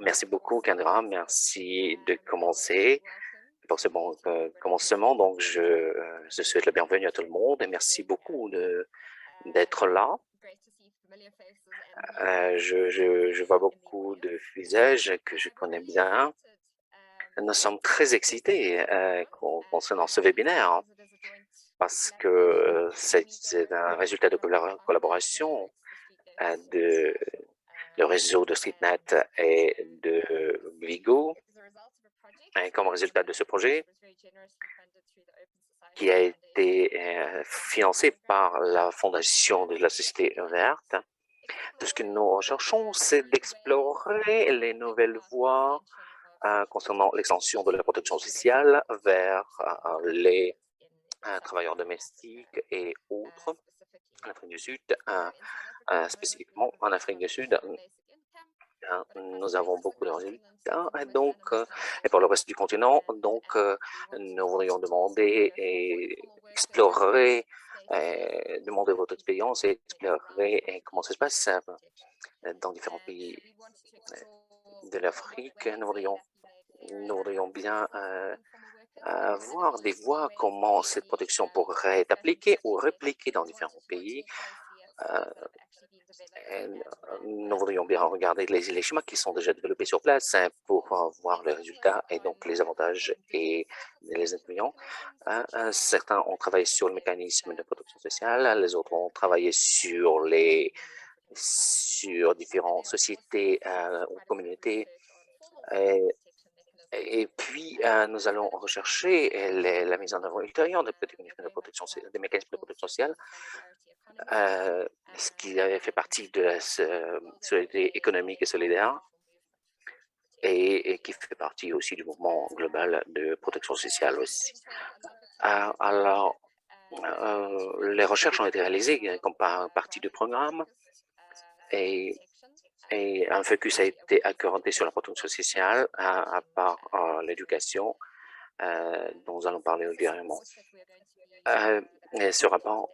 Merci beaucoup, Kendra. Merci de commencer pour ce bon commencement. Donc, je souhaite la bienvenue à tout le monde et merci beaucoup d'être là. Je vois beaucoup de visages que je connais bien. Nous sommes très excités concernant ce webinaire parce que c'est un résultat de collaboration de le réseau de StreetNet et de Vigo. Et comme résultat de ce projet, qui a été financé par la Fondation de la Société verte. Tout ce que nous recherchons, c'est d'explorer les nouvelles voies concernant l'extension de la protection sociale vers les travailleurs domestiques et autres en Afrique du Sud, spécifiquement en Afrique du Sud. Nous avons beaucoup de résultats, et pour le reste du continent, nous voudrions demander et explorer, demander votre expérience et explorer comment ça se passe dans différents pays de l'Afrique. Nous voudrions bien voir des voies comment cette protection pourrait être appliquée ou répliquée dans différents pays. Nous voudrions bien regarder les schémas qui sont déjà développés sur place pour voir les résultats et donc les avantages et les inconvénients. Certains ont travaillé sur le mécanisme de protection sociale, les autres ont travaillé sur différentes sociétés ou communautés. Et puis, nous allons rechercher la mise en œuvre ultérieure des mécanismes de protection sociale, ce qui avait fait partie de la solidarité économique et solidaire et qui fait partie aussi du mouvement global de protection sociale aussi. Alors, les recherches ont été réalisées comme partie du programme et un focus a été accordé sur la protection sociale à part l'éducation dont nous allons parler ultérieurement. Et ce rapport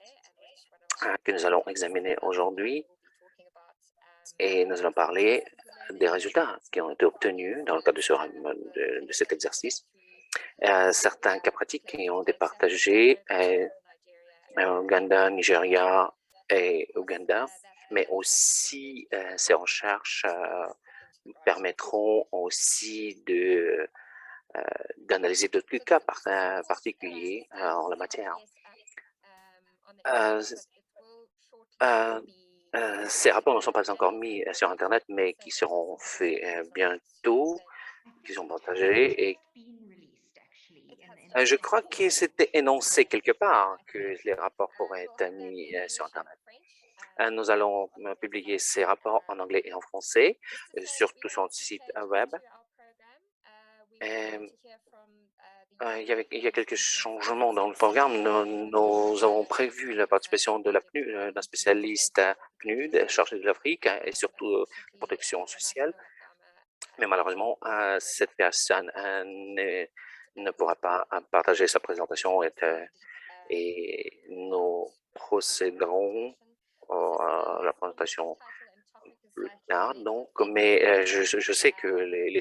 que nous allons examiner aujourd'hui et nous allons parler des résultats qui ont été obtenus dans le cadre de cet exercice. Certains cas pratiques qui ont été partagés Ouganda, Nigeria et Ouganda, mais aussi ces recherches permettront aussi d'analyser d'autres cas particuliers en la matière. Ces rapports ne sont pas encore mis sur Internet, mais qui seront faits bientôt, qui sont partagés. Et je crois que c'était énoncé quelque part que les rapports pourraient être mis sur Internet. Nous allons publier ces rapports en anglais et en français, surtout sur notre site web. Il y a quelques changements dans le programme. Nous avons prévu la participation de la PNUD, d'un spécialiste PNUD chargé de l'Afrique et surtout de protection sociale. Mais malheureusement, cette personne ne pourra pas partager sa présentation et nous procéderons à la présentation plus tard. Donc, mais je sais que les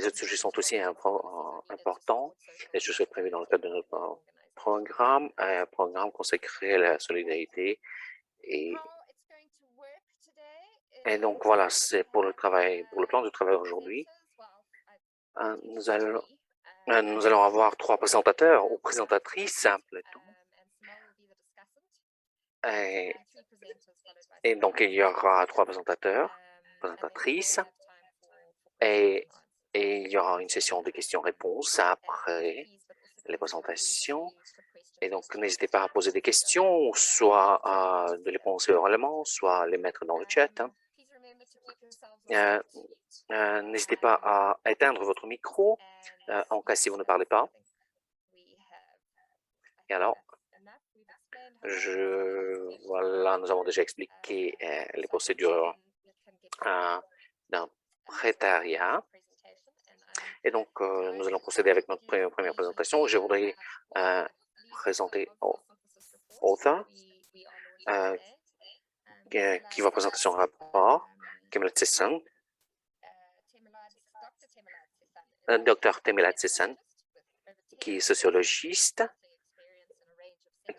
autres sujets sont aussi importants et je suis prévu dans le cadre de notre programme, un programme consacré à la solidarité et, et donc voilà, c'est pour le travail, pour le plan de travail aujourd'hui. Nous allons avoir 3 présentateurs ou présentatrices plutôt. Et, et donc il y aura 3 présentateurs, présentatrices et il y aura une session de questions-réponses après les présentations. Et donc, n'hésitez pas à poser des questions, soit de les penser oralement, soit les mettre dans le chat. N'hésitez pas à éteindre votre micro en cas si vous ne parlez pas. Et alors, voilà, nous avons déjà expliqué les procédures d'un prêtariat. Et donc, nous allons procéder avec notre première présentation. Je voudrais présenter Otha, qui va présenter son rapport, Kim Sung. Dr. Temela Tsessan, qui est sociologiste,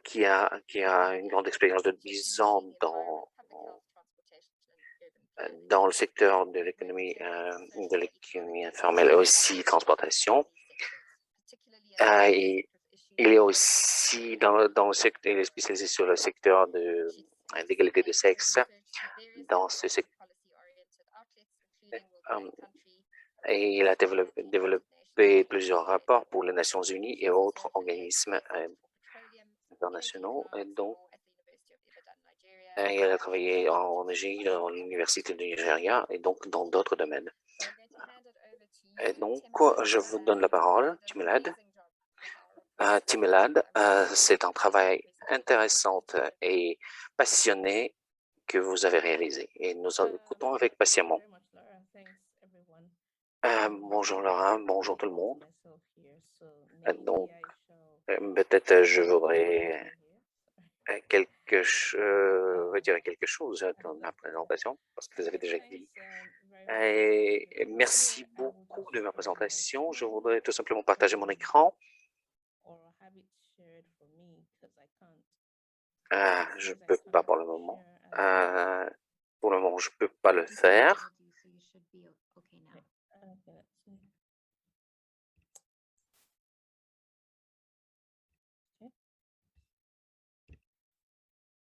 qui a une grande expérience de 10 ans dans le secteur de l'économie informelle, aussi transportation. Et il est aussi dans le secteur, il est spécialisé sur le secteur de l'égalité de sexe dans ce secteur. Et il a développé plusieurs rapports pour les Nations Unies et autres organismes internationaux. Et donc, il a travaillé en Égypte, dans l'Université du Nigeria et donc dans d'autres domaines. Et donc, je vous donne la parole, Timelad. Timelad, c'est un travail intéressant et passionné que vous avez réalisé et nous écoutons avec patiemment. Bonjour Laura, bonjour tout le monde. Donc, peut-être je voudrais dire quelque chose dans ma présentation, parce que vous avez déjà dit. Et merci beaucoup de ma présentation. Je voudrais tout simplement partager mon écran. Je ne peux pas pour le moment. Pour le moment, je ne peux pas le faire.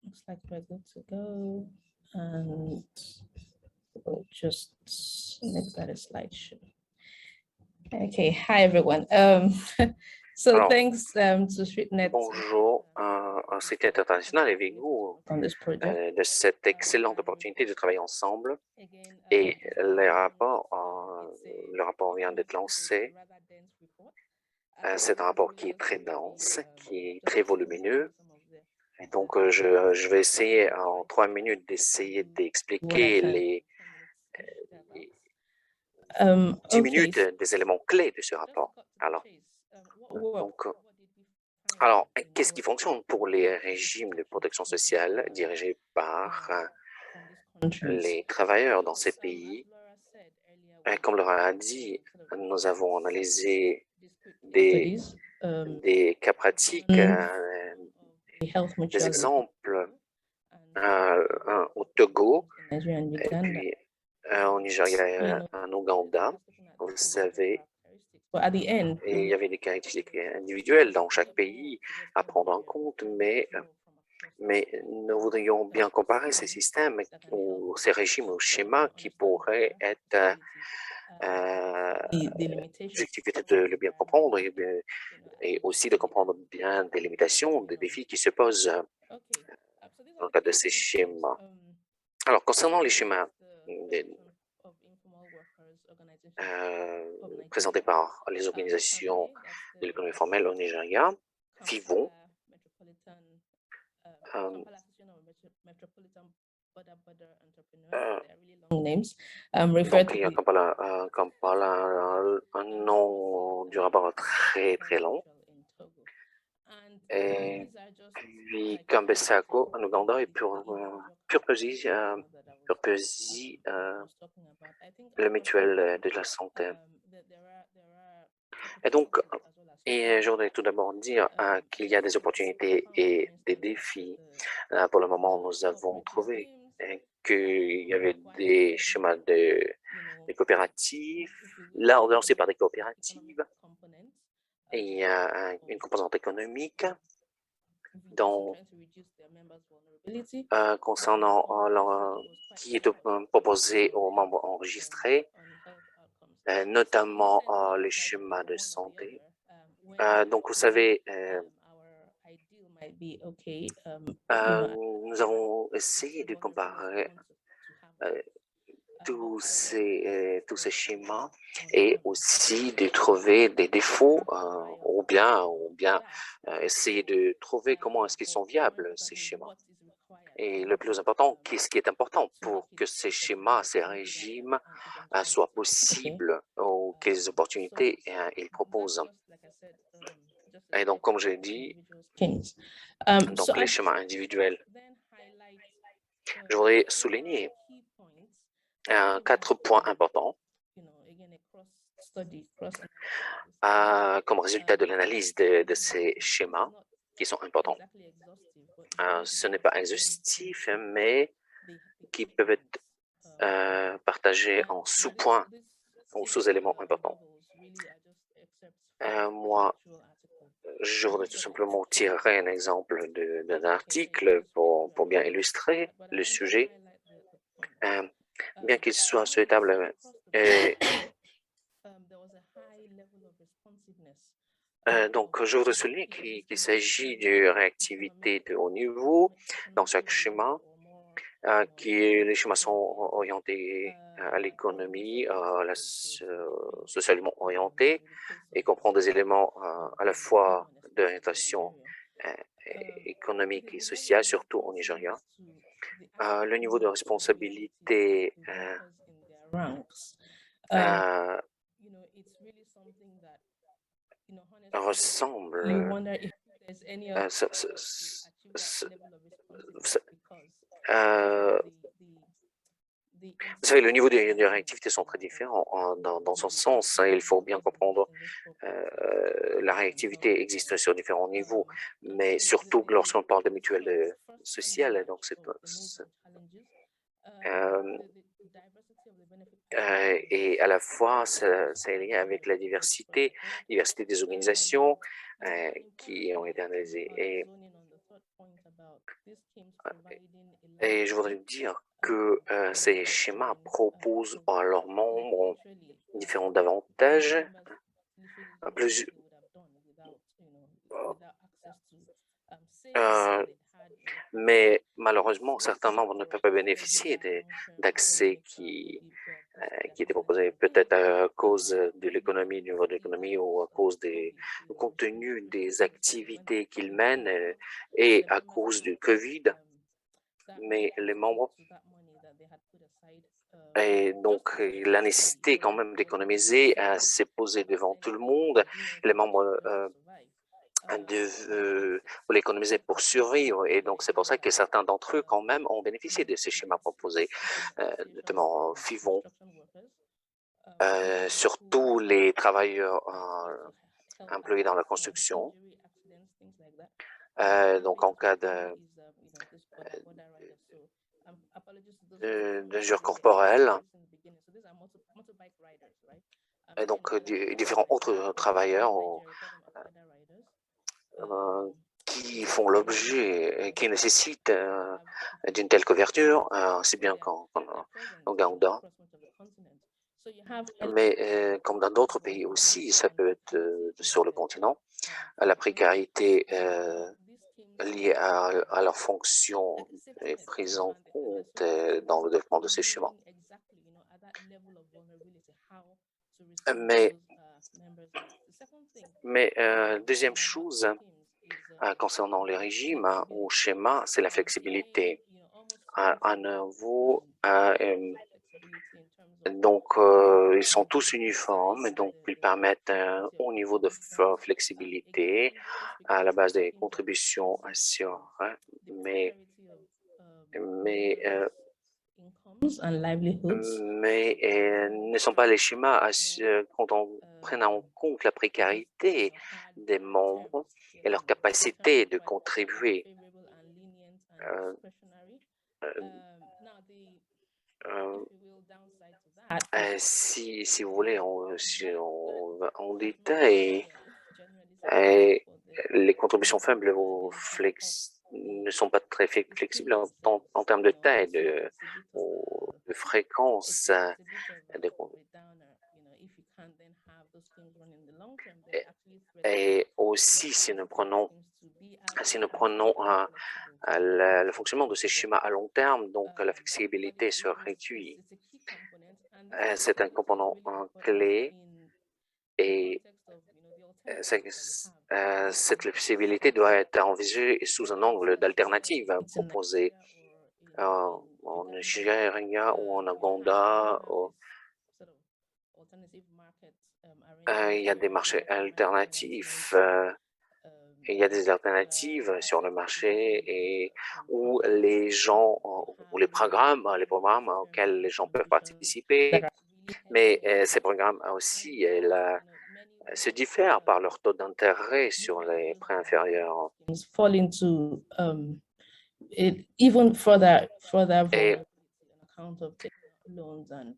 Looks like we're good to go. And we'll just make that a slideshow. Okay, hi everyone. So Alors, thanks to StreetNet bonjour, un site international avec vous on this project. de cette excellente opportunité de travailler ensemble. Et le rapport vient d'être lancé. C'est un rapport qui est très dense, qui est très volumineux. Et donc, je vais essayer en 3 minutes d'essayer d'expliquer les 10 minutes des éléments clés de ce rapport. Alors, qu'est-ce qui fonctionne pour les régimes de protection sociale dirigés par les travailleurs dans ces pays? Comme Laura a dit, nous avons analysé des cas pratiques, des exemples au Togo, et puis au Nigeria et en Ouganda. Vous savez, il y avait des caractéristiques individuelles dans chaque pays à prendre en compte, mais nous voudrions bien comparer ces systèmes ou ces régimes ou schémas qui pourraient être l'objectif était de le bien comprendre et aussi de comprendre bien des limitations, des défis qui se posent dans le cadre de ces schémas. Alors, concernant les schémas présentés par les organisations de l'économie formelle au Nigeria, FIVON, donc il y a Kampala, un nom du rapport très très long. Et puis Kambesako en Ouganda et Purpesi, le mutuel de la santé. Et donc, je voudrais tout d'abord dire qu'il y a des opportunités et des défis. Pour le moment, nous avons trouvé qu'il y avait des schémas de coopératives, là lancés par des coopératives, et il y a une composante économique concernant qui est proposé aux membres enregistrés, notamment les schémas de santé. Donc, vous savez, nous avons essayé de comparer tous ces schémas et aussi de trouver des défauts ou bien essayer de trouver comment est-ce qu'ils sont viables, ces schémas. Et le plus important, qu'est-ce qui est important pour que ces schémas, ces régimes soient possibles ou quelles opportunités ils proposent. Et donc, comme j'ai dit, donc les schémas individuels, je voudrais souligner 4 points importants. comme résultat de l'analyse de ces schémas qui sont importants. Ce n'est pas exhaustif, mais qui peuvent être partagés en sous-points ou sous-éléments importants. Moi, je voudrais tout simplement tirer un exemple d'un article pour bien illustrer le sujet. Bien qu'il soit souhaitable, donc je voudrais souligner qu'il s'agit de réactivité de haut niveau dans chaque schéma, les schémas sont orientés à l'économie, socialement orientés, et comprend des éléments à la fois d'orientation économique et sociale, surtout au Nigeria. Le niveau de responsabilité ressemble. Vous savez, le niveau de réactivité sont très différents dans son sens. Il faut bien comprendre la réactivité existe sur différents niveaux, mais surtout lorsqu'on parle de mutuelle sociale, donc et à la fois, c'est lié avec la diversité des organisations qui ont été analysées. Et je voudrais dire que ces schémas proposent à leurs membres différents avantages, mais malheureusement, certains membres ne peuvent pas bénéficier d'accès qui était proposé peut-être à cause de l'économie, du niveau de l'économie ou à cause du contenu des activités qu'ils mènent et à cause du COVID. Mais les membres, et donc la nécessité quand même d'économiser s'est posée devant tout le monde. Les membres pour l'économiser pour survivre. Et donc, c'est pour ça que certains d'entre eux, quand même, ont bénéficié de ces schémas proposés, notamment FIVON, surtout les travailleurs employés dans la construction. Donc, en cas d'injure corporelle, et donc différents autres travailleurs qui font l'objet, qui nécessitent d'une telle couverture, aussi bien qu'en Ouganda. Mais comme dans d'autres pays aussi, ça peut être sur le continent, la précarité liée à leur fonction est prise en compte dans le développement de ces schémas. Mais deuxième chose, concernant les régimes ou schémas, c'est la flexibilité. À nouveau, donc ils sont tous uniformes, donc ils permettent un haut niveau de flexibilité à la base des contributions assurées, mais ne sont pas les schémas quand on prenne en compte la précarité des membres et leur capacité de contribuer. Si vous voulez, en détail, les contributions faibles ne sont pas très flexibles en termes de taille, de fréquence. Et aussi, si nous prenons le fonctionnement de ces schémas à long terme, donc la flexibilité se réduit. C'est un component clé et cette flexibilité doit être envisagée sous un angle d'alternative proposée en Nigeria ou en Ouganda. Il y a des marchés alternatifs. Il y a des alternatives sur le marché et où les gens, ou les programmes auxquels les gens peuvent participer Mais ces programmes aussi se diffèrent par leur taux d'intérêt sur les prêts inférieurs. fall into even further Et, on account of loans and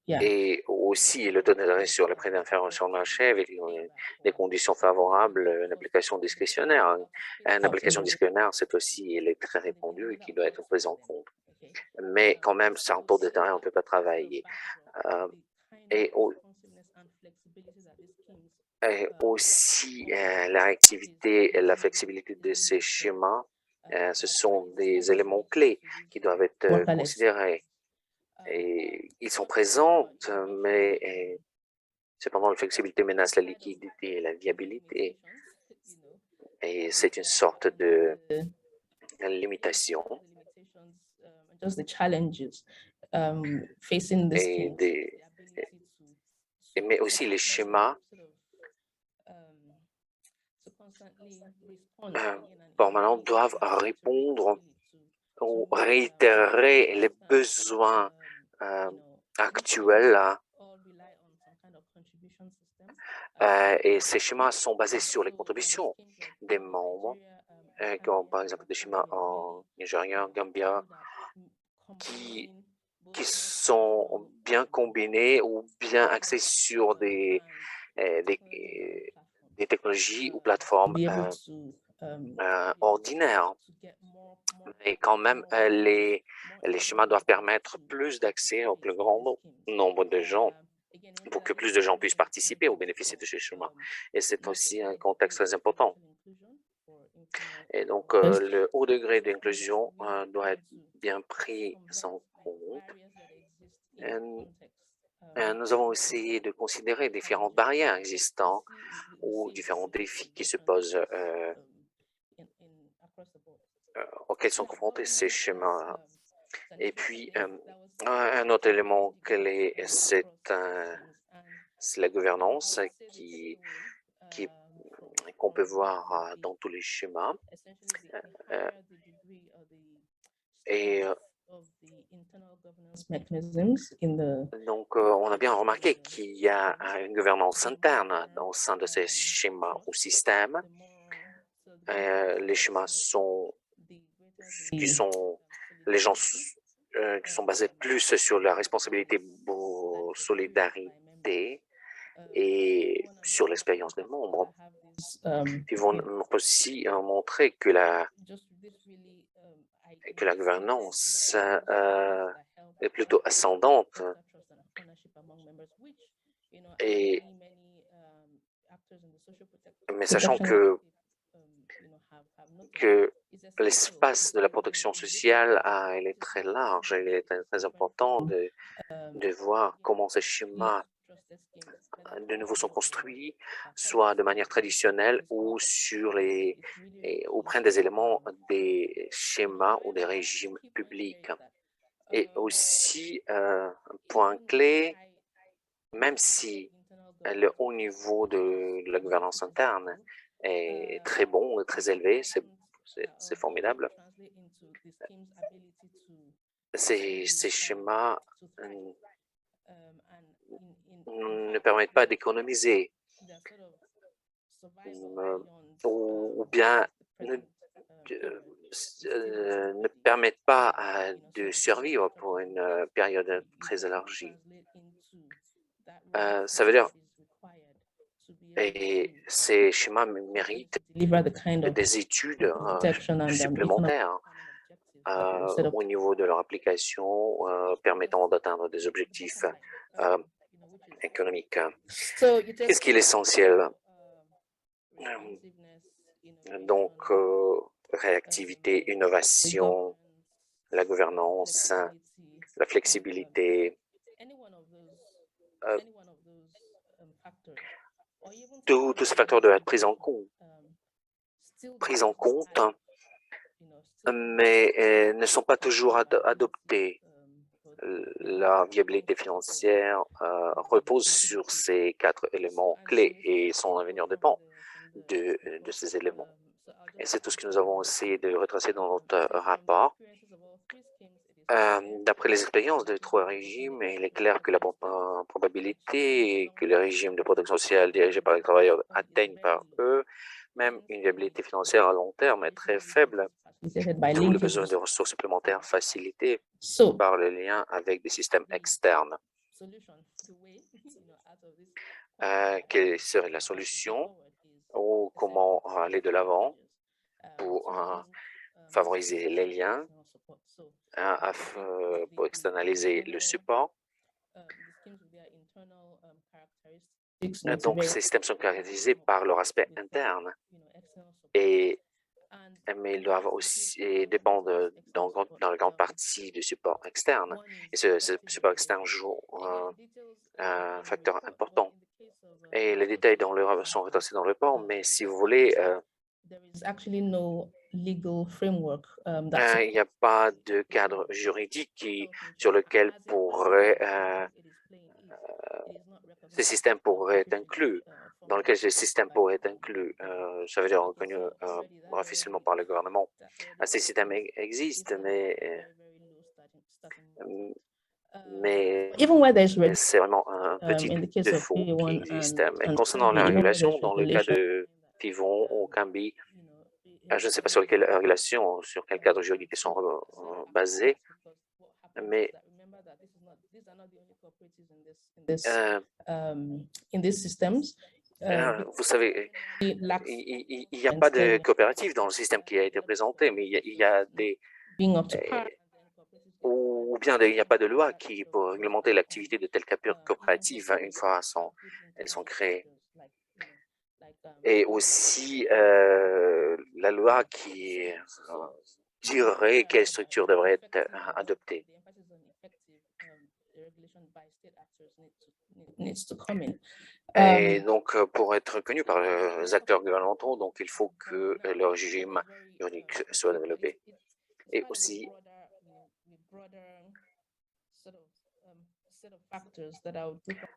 et aussi le taux d'intérêt sur les prêts inférieurs sur le marché avec des conditions favorables, une application discrétionnaire. Une application discrétionnaire, c'est aussi, elle est très répandue et qui doit être prise en compte. Mais quand même, sans taux d'intérêt, on ne peut pas travailler. Et aussi, la réactivité et la flexibilité de ces schémas, ce sont des éléments clés qui doivent être considérés. Et ils sont présents, mais cependant, la flexibilité menace la liquidité et la viabilité. Et c'est une sorte de limitation. Just the challenges facing this mais aussi les schémas permanents doivent répondre ou réitérer les besoins actuels. Et ces schémas sont basés sur les contributions des membres, comme par exemple des schémas en Nigeria, Gambia, qui sont bien combinés ou bien axés sur des technologies ou plateformes ordinaires. Et quand même, les schémas doivent permettre plus d'accès au plus grand nombre de gens pour que plus de gens puissent participer au bénéfice de ces schémas. Et c'est aussi un contexte très important. Et donc, le haut degré d'inclusion doit être bien pris en compte. Nous avons essayé de considérer différentes barrières existantes ou différents défis qui se posent auxquels sont confrontés ces schémas. Et puis, un autre élément clé, c'est la gouvernance qu'on peut voir dans tous les schémas. Et donc, on a bien remarqué qu'il y a une gouvernance interne au sein de ces schémas ou systèmes. Les schémas les gens qui sont basés plus sur la responsabilité pour solidarité et sur l'expérience des membres. Ils vont aussi montrer que la gouvernance est plutôt ascendante. Mais sachant que l'espace de la protection sociale elle est très large, il est très important de voir comment ces schémas de nouveau sont construits, soit de manière traditionnelle ou ou prennent des éléments des schémas ou des régimes publics. Et aussi, un point clé, même si le haut niveau de la gouvernance interne est très bon, très élevé, c'est formidable. Ces schémas ne permettent pas d'économiser ou bien ne permettent pas de survivre pour une période très élargie. Ça veut dire et ces schémas méritent des études supplémentaires au niveau de leur application permettant d'atteindre des objectifs économiques. Qu'est-ce qui est essentiel? Donc, réactivité, innovation, la gouvernance, la flexibilité, tous ces facteurs doivent être pris en compte, mais ne sont pas toujours adoptés. La viabilité financière repose sur ces 4 éléments clés et son avenir dépend de ces éléments. Et c'est tout ce que nous avons essayé de retracer dans notre rapport. D'après les expériences de trois régimes, il est clair que la probabilité que les régimes de protection sociale dirigés par les travailleurs atteignent par eux même une viabilité financière à long terme est très faible, d'où le besoin de ressources supplémentaires facilitées par le lien avec des systèmes externes. Quelle serait la solution ou comment aller de l'avant pour favoriser les liens, pour externaliser le support? Donc, ces systèmes sont caractérisés par leur aspect interne, mais ils doivent aussi dépendre dans la grande partie du support externe. Et ce support externe joue un facteur important. Et les détails sont retracés dans le rapport, mais si vous voulez, il n'y a pas de cadre juridique sur lequel ces systèmes pourraient être inclus, dans lequel ces systèmes pourraient être inclus. Ça veut dire reconnu officiellement par le gouvernement. Ces systèmes existent, mais c'est vraiment un petit défaut qui existe. Mais concernant la régulation, dans le cas de Pivon ou Cambi, je ne sais pas sur quelle régulation, sur quel cadre juridique ils sont basés, mais vous savez, il n'y a pas de coopérative dans le système qui a été présenté, mais il y a des... ou bien il n'y a pas de loi qui pour réglementer l'activité de telles coopératives une fois elles sont créées. Et aussi la loi qui dirait quelle structure devrait être adoptée. Et donc, pour être reconnu par les acteurs gouvernementaux, donc il faut que le régime juridique soit développé. Et aussi,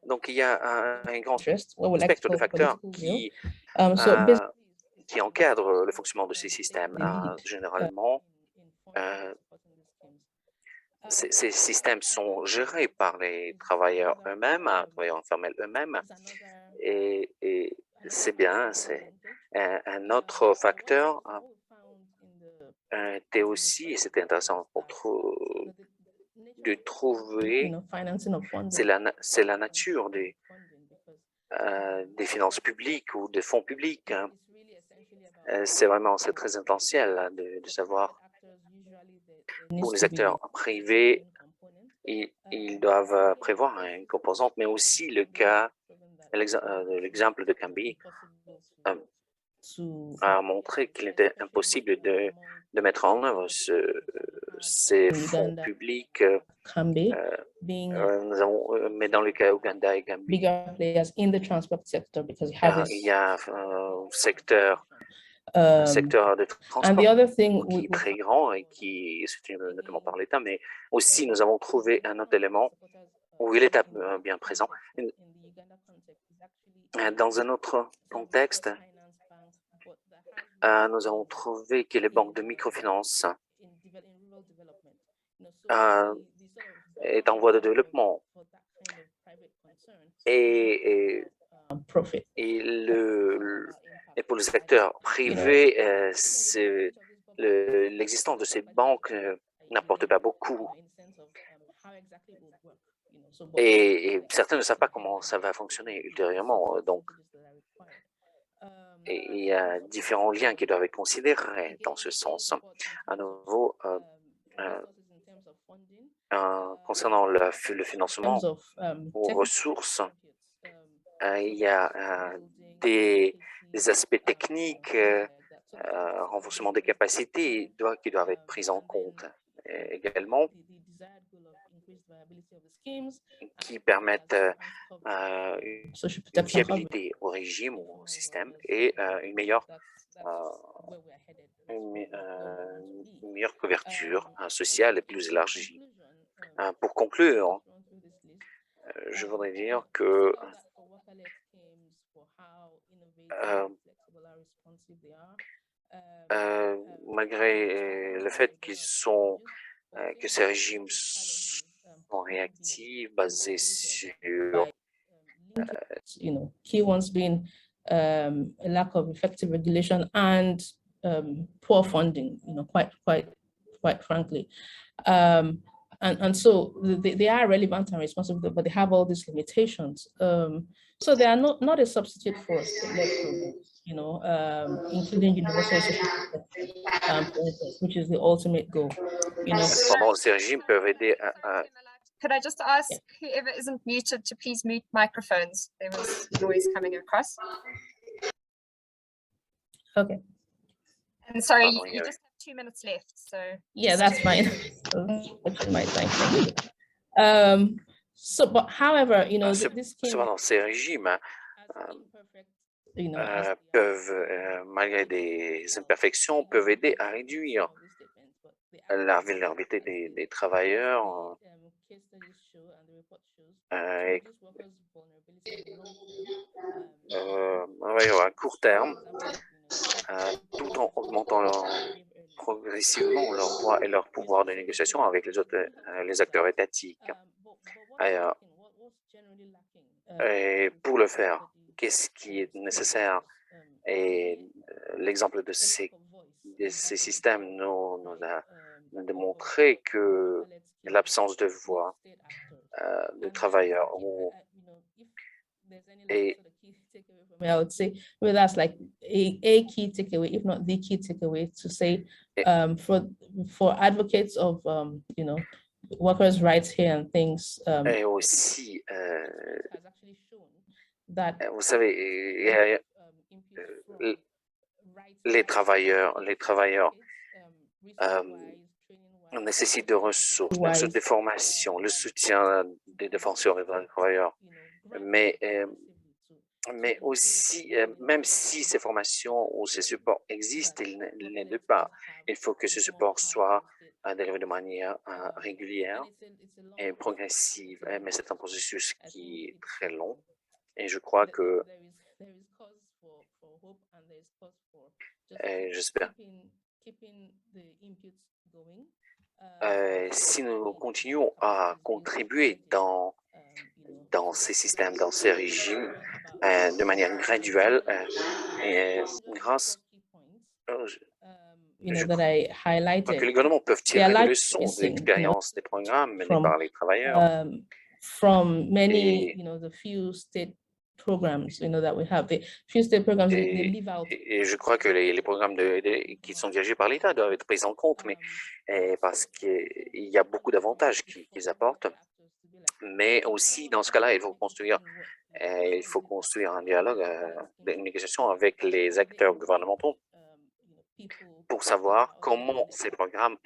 donc il y a un grand spectre de facteurs qui encadrent le fonctionnement de ces systèmes. Généralement, ces systèmes sont gérés par les travailleurs eux-mêmes, travailleurs informels eux-mêmes, et c'est bien. C'est un autre facteur était aussi, et c'était intéressant de trouver, c'est la nature des finances publiques ou des fonds publics. C'est très essentiel de savoir. Pour les acteurs privés, ils doivent prévoir une composante, mais aussi l'exemple de Cambi a montré qu'il était impossible de mettre en œuvre ces fonds publics. Mais dans le cas Ouganda et Gambie, il y a un secteur de transport qui est très grand et qui est soutenu notamment par l'État, mais aussi nous avons trouvé un autre élément où l'État est bien présent. Dans un autre contexte, nous avons trouvé que les banques de microfinance est en voie de développement et pour le secteur privé, l'existence de ces banques n'apporte pas beaucoup. Et certains ne savent pas comment ça va fonctionner ultérieurement. Donc, il y a différents liens qui doivent être considérés dans ce sens. À nouveau, concernant le financement aux ressources, il y a des aspects techniques, renforcement des capacités qui doivent être pris en compte également, qui permettent une viabilité au régime ou au système et une meilleure couverture sociale et plus élargie. Pour conclure, je voudrais dire que malgré le fait qu'ils sont que ces régimes sont réactifs, basés sur key ones being a lack of effective regulation and poor funding, quite frankly. And so they are relevant and responsible, but they have all these limitations. So they are not a substitute for state-led programs, including universal social protection, for instance, which is the ultimate goal. Cependant, ces régimes peuvent aider à Could I just ask whoever isn't muted to please mute microphones? There was noise coming across. Okay. And sorry, you just have 2 minutes left, so. Yeah, that's fine. So, but however, this cependant, ces régimes peuvent, malgré des imperfections, peuvent aider à réduire la vulnérabilité des travailleurs. À court terme, tout en augmentant progressivement leur poids et leur pouvoir de négociation avec les acteurs étatiques. Et pour le faire, qu'est-ce qui est nécessaire? Et l'exemple de ces systèmes nous a démontré que l'absence de voix de travailleurs et I would say that's like a key takeaway, if not the key takeaway, to say for advocates of workers' rights here and things. Et aussi, vous savez, les travailleurs nécessitent de ressources, bien sûr, des formations, le soutien des défenseurs et des travailleurs, mais aussi, même si ces formations ou ces supports existent, ils n'aident pas. Il faut que ce support soit délivré de manière régulière et progressive, mais c'est un processus qui est très long et je crois que j'espère si nous continuons à contribuer dans ces systèmes, dans ces régimes, de manière graduelle, et grâce je crois que les gouvernements peuvent tirer des leçons de l'expérience des programmes menés par les travailleurs. From many, the few state programs, that we have. The few state programs, they leave out. Et je crois que les programmes qui sont dirigés par l'État doivent être pris en compte, mais parce qu'il y a beaucoup d'avantages qu'ils apportent. Mais aussi, dans ce cas-là, il faut construire un dialogue, une négociation avec les acteurs gouvernementaux pour savoir comment ces programmes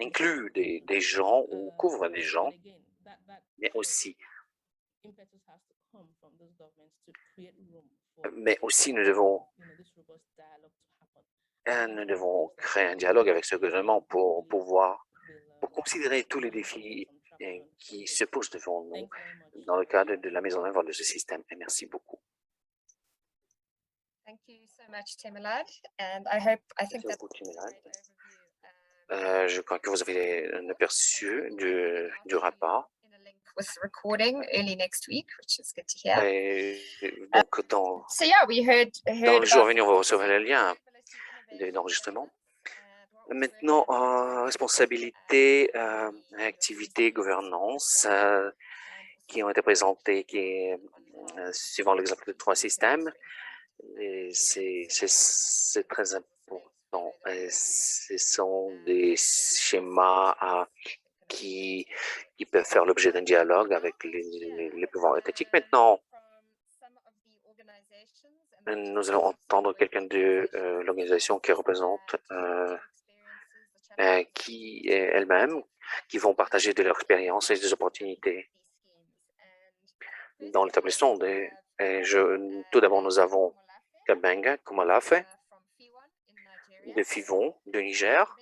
incluent des gens ou couvrent des gens, mais aussi nous devons créer un dialogue avec ce gouvernement pour considérer tous les défis qui se posent devant nous dans le cadre de la mise en œuvre de ce système. Et merci beaucoup. Thank you so much, Temelad. And I think that je crois que vous avez un aperçu du rapport. With recording early next week, which is good to hear. Et donc, dans le jour à venir, vous recevrez le lien d'enregistrement. Maintenant, responsabilité, activité, gouvernance, qui ont été présentées, suivant l'exemple de 3 systèmes. C'est très important. Ce sont des schémas qui peuvent faire l'objet d'un dialogue avec les pouvoirs étatiques. Maintenant, nous allons entendre quelqu'un de l'organisation qui représente, qui elle-même, qui vont partager de leur expérience et des opportunités dans l'établissement. Tout d'abord, nous avons Kabenga Kumalafe de Fivon, de Niger.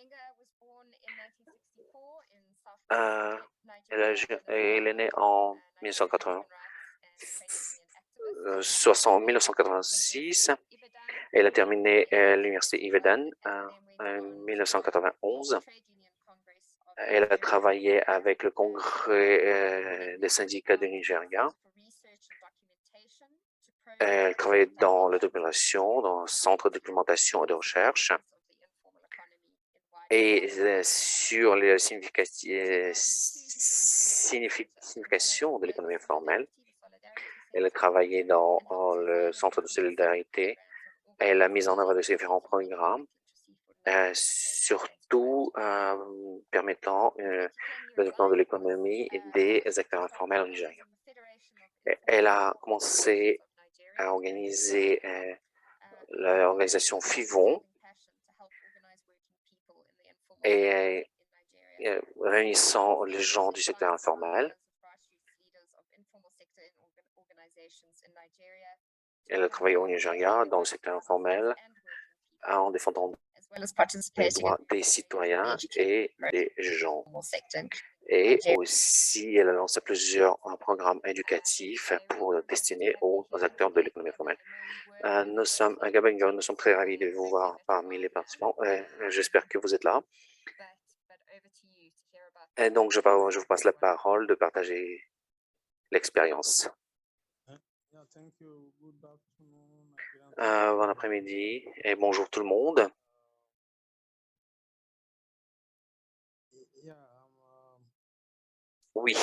Elle est née en 1986. Elle a terminé l'université Ibadan en 1991. Elle a travaillé avec le Congrès des syndicats du Nigeria. Elle travaillait dans la documentation, dans le centre de documentation et de recherche, et sur les significations de l'économie informelle. Elle a travaillé dans le centre de solidarité. Elle a mis en œuvre de différents programmes, surtout permettant le développement de l'économie et des acteurs informels au Nigeria. Elle a commencé à organiser l'organisation FIVON et réunissant les gens du secteur informel. Elle a travaillé au Nigeria dans le secteur informel en défendant les droits des citoyens et des gens. Et aussi, elle a lancé plusieurs programmes éducatifs destinés aux acteurs de l'économie informelle. Nous sommes très ravis de vous voir parmi les participants. J'espère que vous êtes là. Et donc, je vous passe la parole de partager l'expérience. Bon après-midi et bonjour tout le monde. Oui.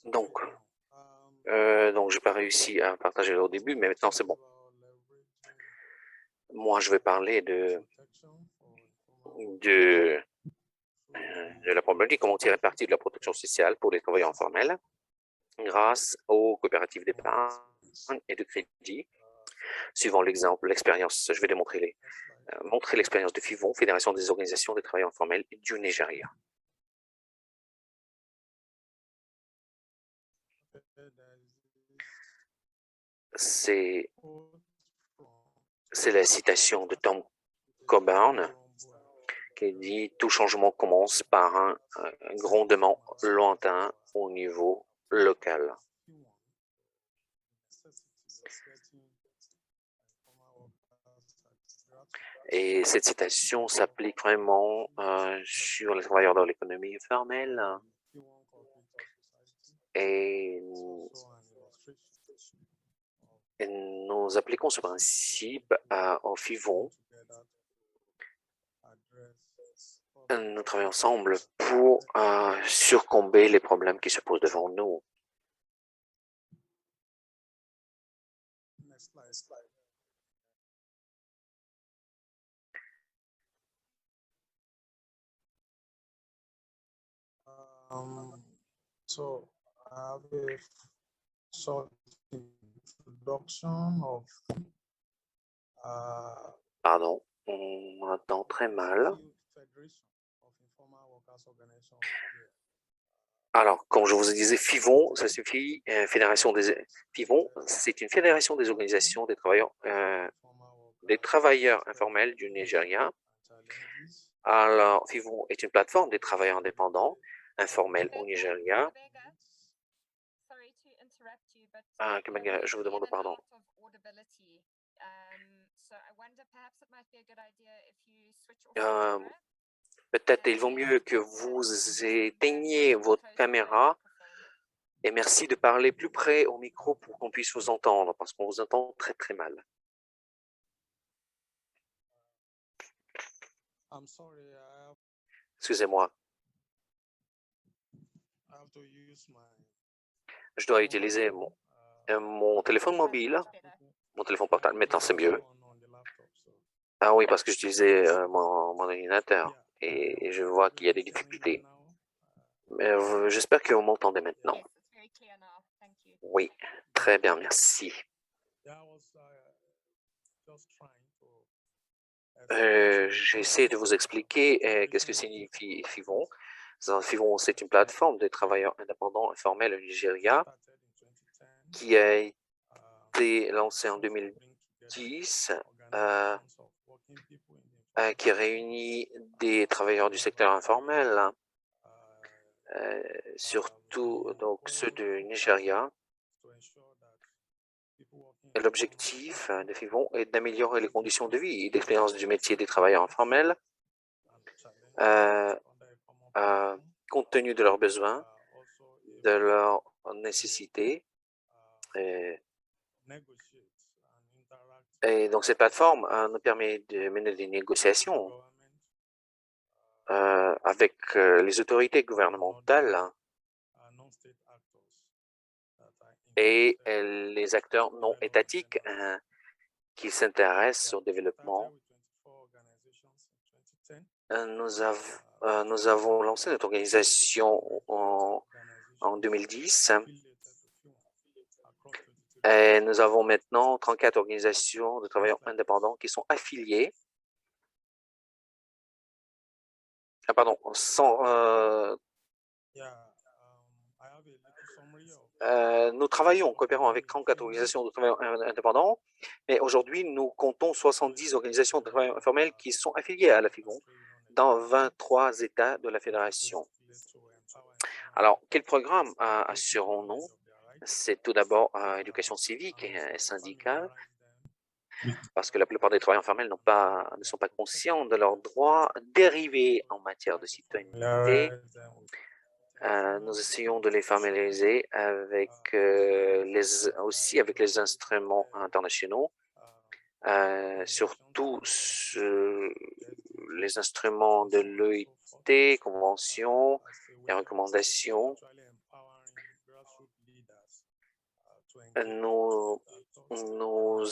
Donc, j'ai pas réussi à partager au début, mais maintenant c'est bon. Moi, je vais parler de la problématique, comment tirer parti de la protection sociale pour les travailleurs informels grâce aux coopératives d'épargne et de crédit. Suivant l'expérience, je vais montrer l'expérience de FIVON, Fédération des organisations des travailleurs informels du Nigeria. C'est la citation de Tom Coburn qui dit « Tout changement commence par un grondement lointain au niveau local ». Et cette citation s'applique vraiment sur les travailleurs de l'économie informelle. Et nous appliquons ce principe au FIVON. Nous travaillons ensemble pour surcomber les problèmes qui se posent devant nous. So I have a short introduction of Pardon, on entend très mal. Alors, comme je vous disais, FIVON, ça signifie Fédération des FIVON, c'est une fédération des organisations des travailleurs informels du Nigeria. Alors, FIVON est une plateforme des travailleurs indépendants informels au Nigeria. Je vous demande pardon. Peut-être il vaut mieux que vous éteigniez votre caméra et merci de parler plus près au micro pour qu'on puisse vous entendre parce qu'on vous entend très très mal. Excusez-moi. Je dois utiliser mon téléphone mobile, mon téléphone portable. Maintenant, c'est mieux. Ah oui, parce que j'utilisais mon ordinateur et je vois qu'il y a des difficultés. J'espère que vous m'entendez maintenant. Oui, très bien, merci. J'essaie de vous expliquer qu'est-ce que signifie FIVON. FIVON, c'est une plateforme des travailleurs indépendants informels au Nigeria qui a été lancée en 2010, qui réunit des travailleurs du secteur informel, surtout donc ceux du Nigeria, L'objectif de FIVON est d'améliorer les conditions de vie et d'expérience du métier des travailleurs informels compte tenu de leurs besoins, de leurs nécessités. Et donc, cette plateforme nous permet de mener des négociations avec les autorités gouvernementales et les acteurs non étatiques qui s'intéressent au développement. Nous avons lancé notre organisation en 2010 et nous avons maintenant 34 organisations de travailleurs indépendants qui sont affiliées. Pardon, nous travaillons en coopérant avec 34 organisations de travailleurs indépendants, mais aujourd'hui, nous comptons 70 organisations de travailleurs informels qui sont affiliées à la FIVON dans 23 États de la Fédération. Alors, quel programme assurons-nous? C'est tout d'abord éducation civique et syndicale, parce que la plupart des travailleurs informels ne sont pas conscients de leurs droits dérivés en matière de citoyenneté. Nous essayons de les familiariser avec aussi avec les instruments internationaux, surtout les instruments de l'OIT, conventions et recommandations. Nous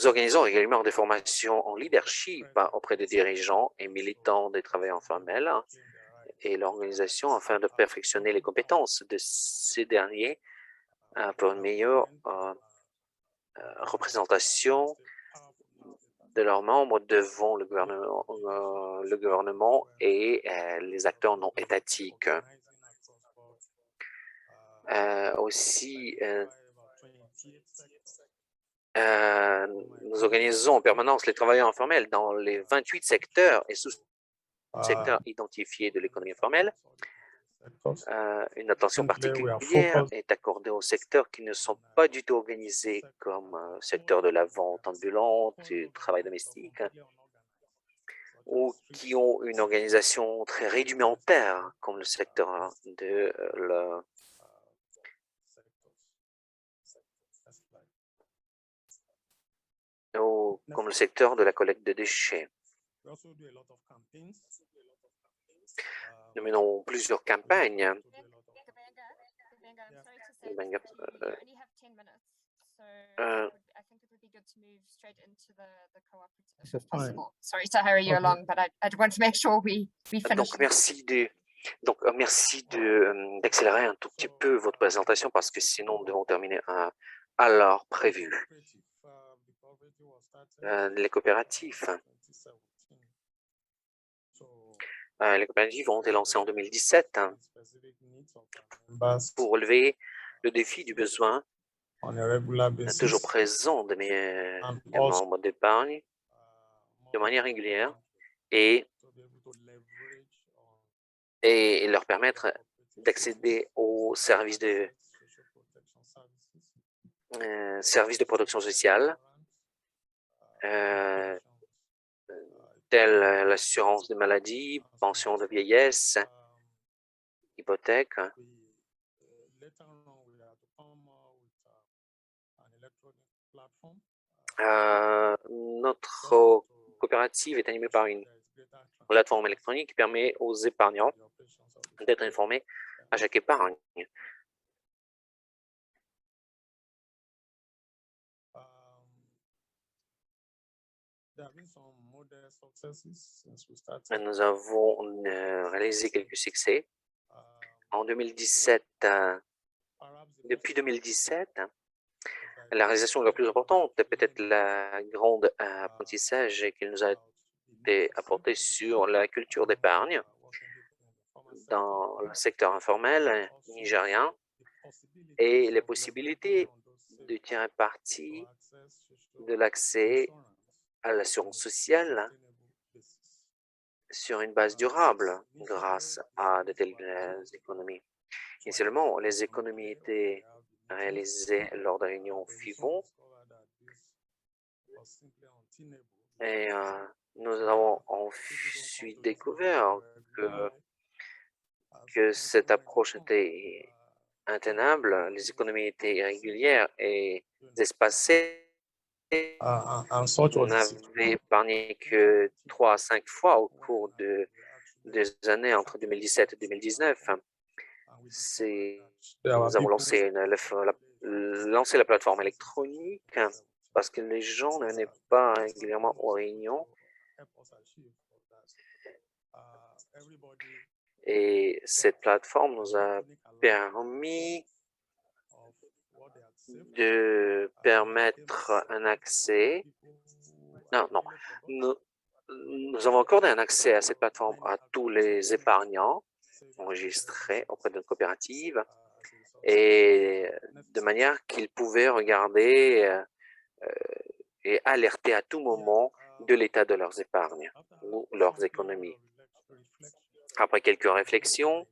organisons également des formations en leadership auprès des dirigeants et militants des travailleurs informels et l'organisation afin de perfectionner les compétences de ces derniers pour une meilleure représentation de leurs membres devant le gouvernement et les acteurs non étatiques. Aussi, nous organisons en permanence les travailleurs informels dans les 28 secteurs et sous-secteurs identifiés de l'économie informelle. Une attention particulière est accordée aux secteurs qui ne sont pas du tout organisés comme secteur de la vente ambulante, du travail domestique, ou qui ont une organisation très rudimentaire comme le secteur de comme le secteur de la collecte de déchets. Nous menons plusieurs campagnes. Sorry to hurry you along, but I want to make sure we finish. Donc, merci d'accélérer un tout petit peu votre présentation parce que sinon, nous devons terminer à l'heure prévue. Les coopératives. Les coopératives ont été lancées en 2017 pour relever le défi du besoin toujours présent de mes membres d'épargne de manière régulière et leur permettre d'accéder aux services de protection sociale, tels l'assurance de maladie, pension de vieillesse, hypothèque. Notre coopérative est animée par une plateforme électronique qui permet aux épargnants d'être informés à chaque épargne. Nous avons réalisé quelques succès. En 2017, depuis 2017, la réalisation la plus importante est peut-être la grande apprentissage qu'il nous a été apporté sur la culture d'épargne dans le secteur informel nigérien et les possibilités de tirer parti de l'accès à l'assurance sociale sur une base durable grâce à de telles économies. Initialement, les économies étaient réalisées lors de réunions FIVON Et nous avons ensuite découvert que cette approche était intenable, les économies étaient irrégulières et espacées. And such On was the n'avait épargné que 3 à 5 fois au cours des années entre 2017 et 2019. Nous avons lancé la plateforme électronique parce que les gens ne venaient pas régulièrement aux réunions. Et cette plateforme nous a permis de permettre un accès. Non. Nous avons accordé un accès à cette plateforme à tous les épargnants enregistrés auprès d'une coopérative et de manière qu'ils pouvaient regarder et alerter à tout moment de l'état de leurs épargnes ou leurs économies. Après quelques réflexions,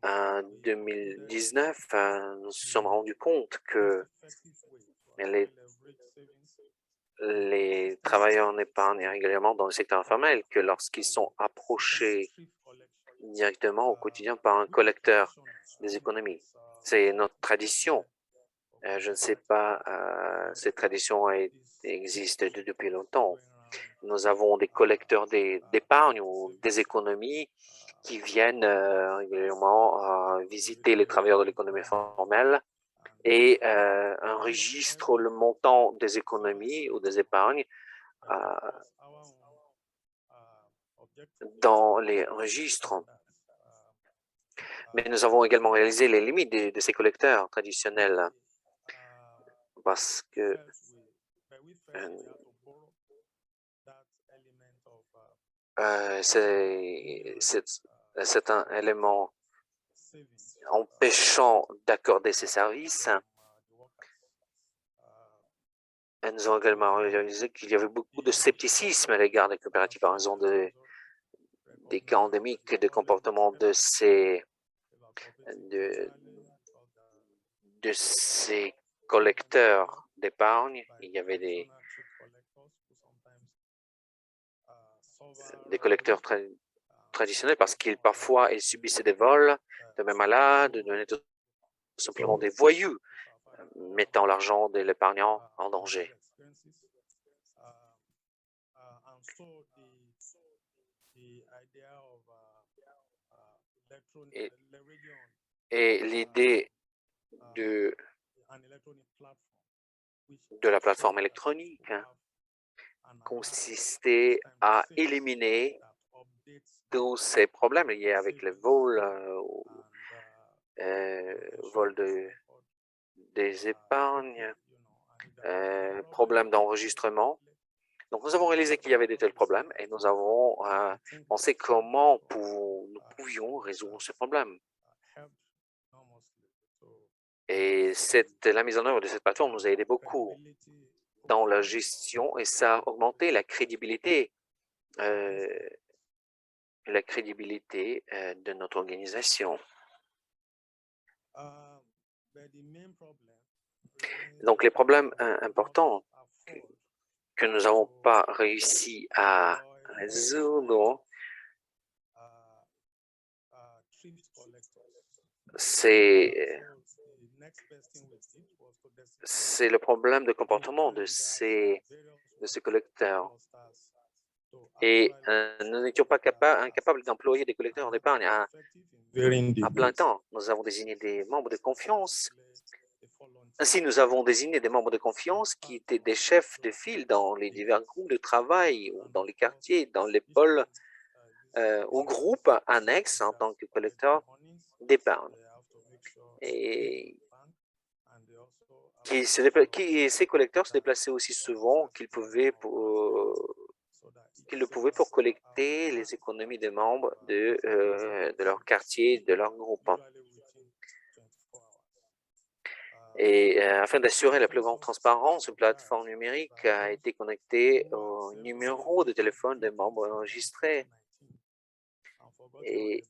en 2019, nous nous sommes rendus compte que les travailleurs en épargne régulièrement dans le secteur informel, que lorsqu'ils sont approchés directement au quotidien par un collecteur des économies, c'est notre tradition. Je ne sais pas, cette tradition existe depuis longtemps. Nous avons des collecteurs d'épargne ou des économies qui viennent régulièrement visiter les travailleurs de l'économie formelle et enregistrent le montant des économies ou des épargnes dans les registres. Mais nous avons également réalisé les limites de ces collecteurs traditionnels parce que c'est un élément empêchant d'accorder ces services. Et nous avons également réalisé qu'il y avait beaucoup de scepticisme à l'égard des coopératives en raison des cas endémiques de comportement de ces collecteurs d'épargne. Il y avait des collecteurs traditionnels parce qu'ils parfois ils subissaient des vols de même malades, devenaient tout simplement des voyous, mettant l'argent de l'épargnant en danger. Et l'idée de la plateforme électronique consistait à éliminer tous ces problèmes liés avec les vols, vol des épargnes, problèmes d'enregistrement. Donc, nous avons réalisé qu'il y avait de tels problèmes et nous avons pensé comment nous pouvions résoudre ces problèmes. Et la mise en œuvre de cette plateforme nous a aidé beaucoup dans la gestion et ça a augmenté la crédibilité de notre organisation. Donc, les problèmes importants que nous n'avons pas réussi à résoudre, c'est le problème de comportement de ces collecteurs. Et nous n'étions pas incapables d'employer des collecteurs d'épargne à plein temps. Nous avons désigné des membres de confiance. Ainsi, nous avons désigné des membres de confiance qui étaient des chefs de file dans les divers groupes de travail, ou dans les quartiers, dans les pôles ou groupes annexes en tant que collecteurs d'épargne. Et ces collecteurs se déplaçaient aussi souvent qu'ils le pouvaient pour collecter les économies des membres de leur quartier, de leur groupe. Et afin d'assurer la plus grande transparence, une plateforme numérique a été connectée au numéro de téléphone des membres enregistrés. Et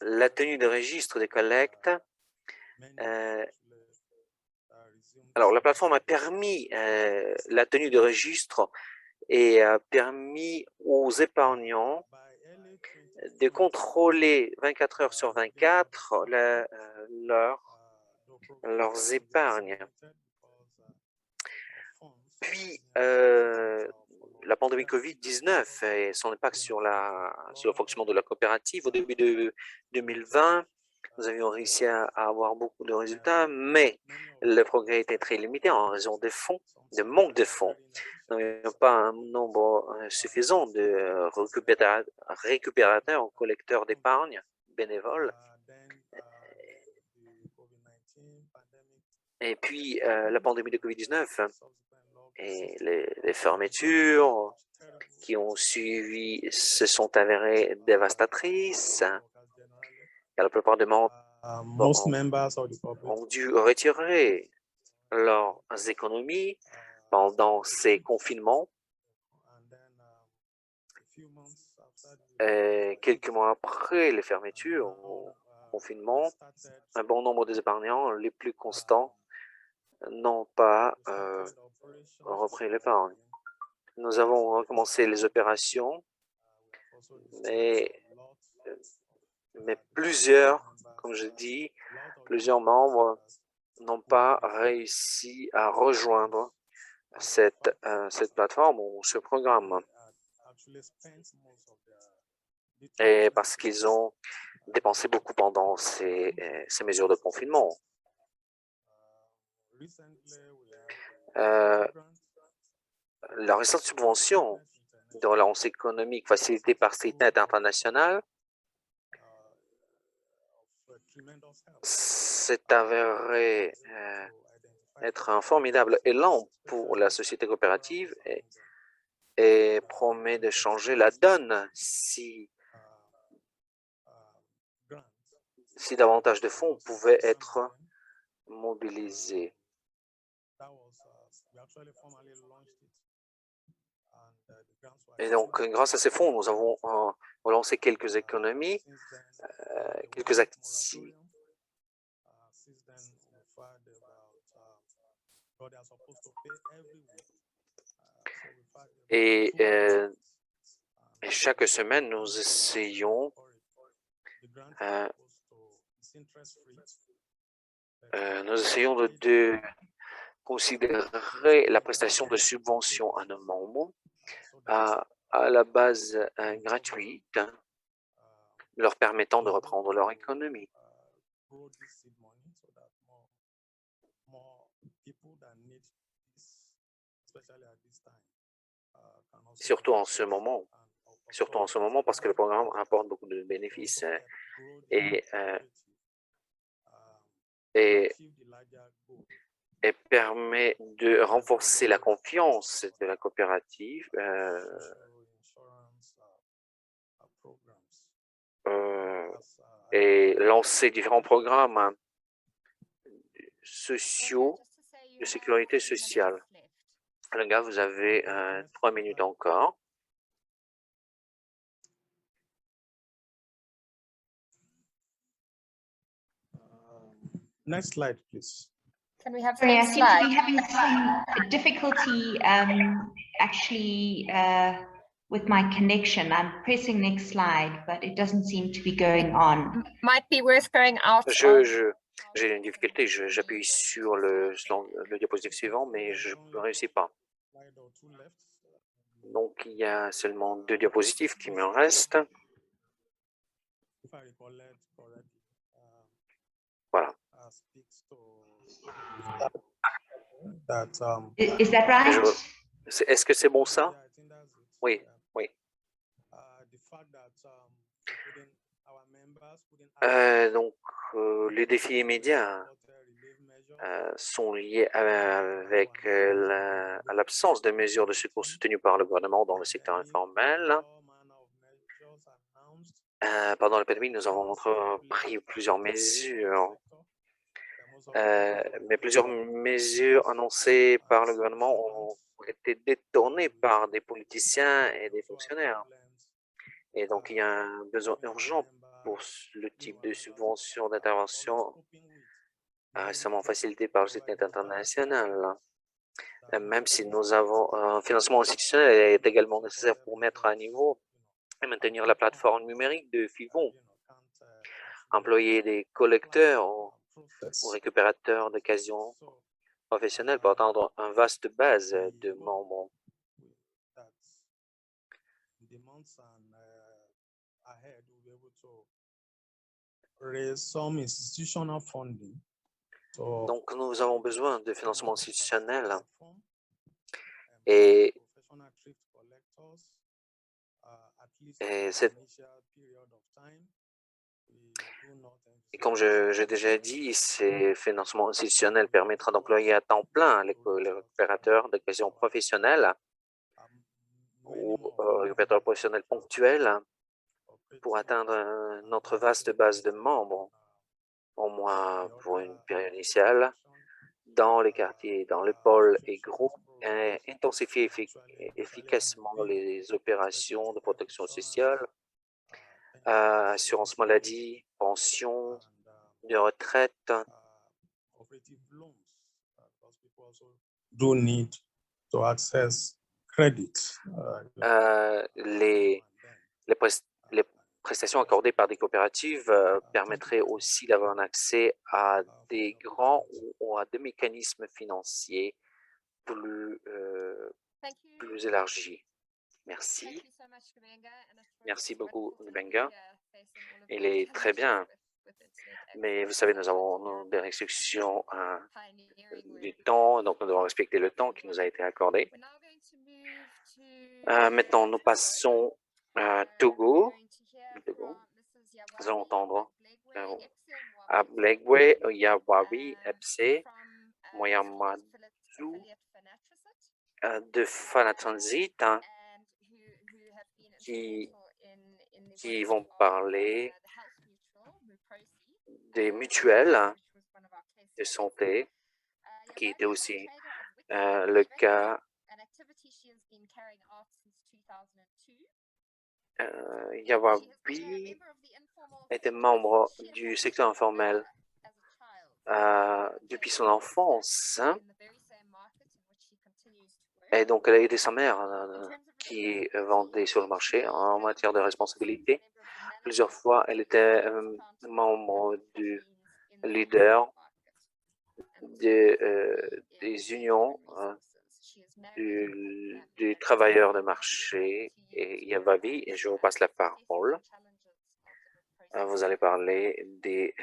la tenue de registre des collectes Alors, la plateforme a permis la tenue de registre et a permis aux épargnants de contrôler 24 heures sur 24 leurs épargnes. Puis, la pandémie Covid-19 et son impact sur le fonctionnement de la coopérative. Au début de 2020, nous avions réussi à avoir beaucoup de résultats, mais le progrès était très limité en raison des fonds, de manque de fonds. Nous n'avions pas un nombre suffisant de récupérateurs ou collecteurs d'épargne bénévoles. Et puis, la pandémie de Covid-19 et les fermetures qui ont suivi se sont avérées dévastatrices. Et la plupart des membres Most members of the corporate ont dû retirer leurs économies pendant ces confinements. and then a few months after the Et quelques mois après les fermetures ou confinement, started un bon nombre des épargnants les plus constants n'ont pas operations, repris l'épargne. Nous avons recommencé les opérations, mais plusieurs, comme je dis, plusieurs membres n'ont pas réussi à rejoindre cette plateforme ou ce programme. actually spent most of their Et parce qu'ils ont dépensé beaucoup pendant ces mesures de confinement. recently we Euh, have grant la récente subvention de relance économique facilitée par StreetNet International of tremendous help s'est avéré être un formidable élan pour la société coopérative et promet de changer la donne si grant. davantage de fonds pouvaient être mobilisés. That was we actually formally launched it, and the grants were Et donc, grâce à ces fonds, nous avons relancé quelques économies, quelques actifs. Since then, we've had about what they are supposed to pay every week. So we've had Et chaque semaine, nous essayons the grant euh, is supposed to it's interest free. de considérer la prestation de subvention à nos membres à la base gratuite, leur permettant de reprendre leur économie. Grow this seed money so that more people that need this, especially at this time, can also Surtout en ce moment, parce que le programme rapporte beaucoup de bénéfices et, et, et permet de renforcer la confiance de la coopérative et lancer différents programmes sociaux de sécurité sociale. Les gars, vous avez 3 minutes encore. Next slide, please. Can we have the Sorry, I next seem to slide? be having some difficulty actually with my connection. I'm pressing next slide, but it doesn't seem to be going on. Might be worth going out. J'ai une difficulté, j'appuie sur le diapositive suivant, mais je ne réussis pas. Donc, il y a seulement 2 diapositives qui me restent. Voilà. Is that right? Est-ce que c'est bon ça? Oui, oui. Donc, les défis immédiats sont liés avec à l'absence de mesures de secours soutenues par le gouvernement dans le secteur informel. Pendant la pandémie, nous avons pris plusieurs mesures, mais plusieurs mesures annoncées par le gouvernement ont été détournées par des politiciens et des fonctionnaires. Et donc, il y a un besoin urgent pour le type de subvention d'intervention récemment facilité par le site international. Même si nous avons un financement institutionnel est également nécessaire pour mettre à niveau et maintenir la plateforme numérique de FIVON. Employer des collecteurs ou récupérateurs d'occasions professionnels pour atteindre une vaste base de membres. Donc, nous avons besoin de financement institutionnel et comme j'ai déjà dit, ces financements institutionnels permettra d'employer à temps plein les récupérateurs d'occasions professionnelles ou récupérateurs professionnels ponctuels pour atteindre notre vaste base de membres, au moins pour une période initiale, dans les quartiers, dans les pôles et groupes, et intensifier efficacement les opérations de protection sociale, assurance maladie, pension, de retraite. Les prestations accordées par des coopératives permettraient aussi d'avoir un accès à des grands ou à des mécanismes financiers plus élargis. Merci. Merci beaucoup, Benga. Il est très bien. Mais vous savez, nous avons des restrictions du temps, donc nous devons respecter le temps qui nous a été accordé. Maintenant, nous passons à Togo. Nous allons entendre à Blegwe, Yawawi, Epse, Moyamadou de Fana Transit qui vont parler des mutuelles de santé, qui était aussi le cas. Yawawi était membre du secteur informel depuis son enfance. Et donc, elle a aidé sa mère qui vendait sur le marché en matière de responsabilité. Plusieurs fois, elle était membre du leader des unions des travailleurs de marché et Yawavi, et je vous passe la parole. Vous allez parler des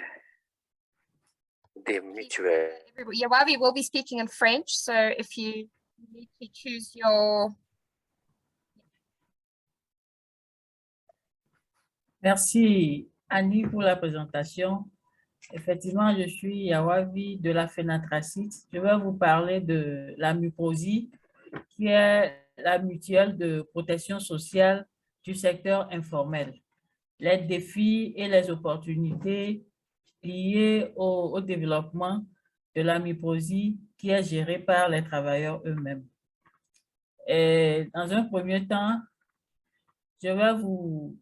mutuelles. Yawavi will be speaking in French, so if you need to choose your... Merci Annie pour la présentation. Effectivement, je suis Yawavi de la Fenatracite. Je vais vous parler de la MUPROSI, qui est la mutuelle de protection sociale du secteur informel. Les défis et les opportunités liées au développement de la MUPROSI qui est gérée par les travailleurs eux-mêmes. Dans un premier temps, je vais vous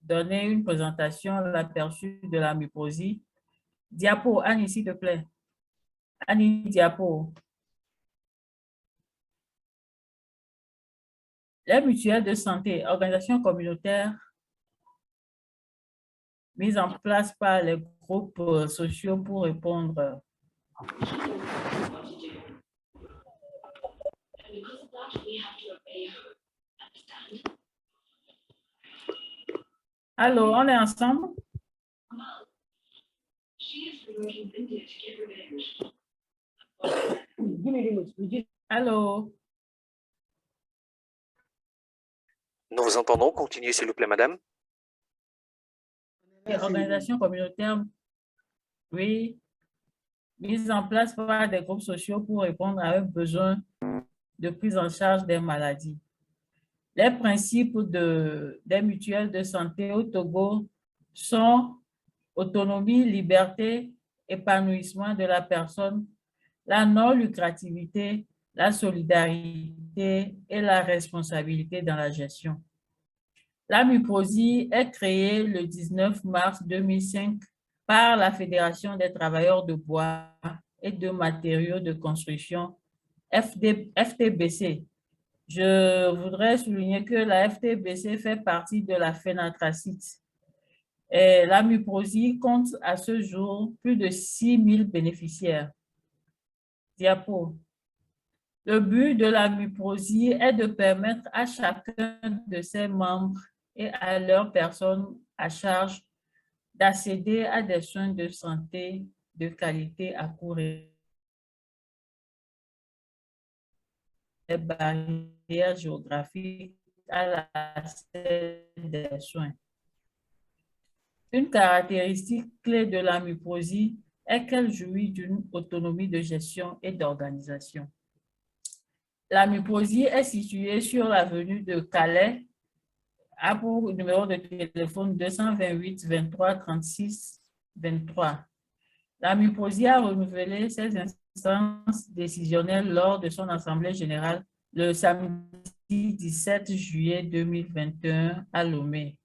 donner une présentation, l'aperçu de la MUPROSI. Diapo, Annie, s'il te plaît. Annie, diapo. Les mutuelles de santé, organisations communautaires mises en place par les groupes sociaux pour répondre Allô, on est ensemble? Allô? Nous vous entendons. Continuez, s'il vous plaît, madame. Organisations communautaires, oui, mises en place par des groupes sociaux pour répondre à un besoin de prise en charge des maladies. Les principes des mutuelles de santé au Togo sont autonomie, liberté, épanouissement de la personne, la non-lucrativité, la solidarité et la responsabilité dans la gestion. La MUPROSI est créée le 19 mars 2005 par la Fédération des travailleurs de bois et de matériaux de construction, FTBC. Je voudrais souligner que la FTBC fait partie de la FENATRACIT. Et la MUPROSI compte à ce jour plus de 6 000 bénéficiaires. Diapo. Le but de la MUPROSI est de permettre à chacun de ses membres et à leurs personnes à charge d'accéder à des soins de santé de qualité à court et des barrières géographiques à l'accès des soins. Une caractéristique clé de la MUPROSI est qu'elle jouit d'une autonomie de gestion et d'organisation. La MUPROSI est située sur l'avenue de Calais, a pour numéro de téléphone 228 23 36 23. La MUPROSI a renouvelé ses instances décisionnelles lors de son assemblée générale le samedi 17 juillet 2021 à Lomé.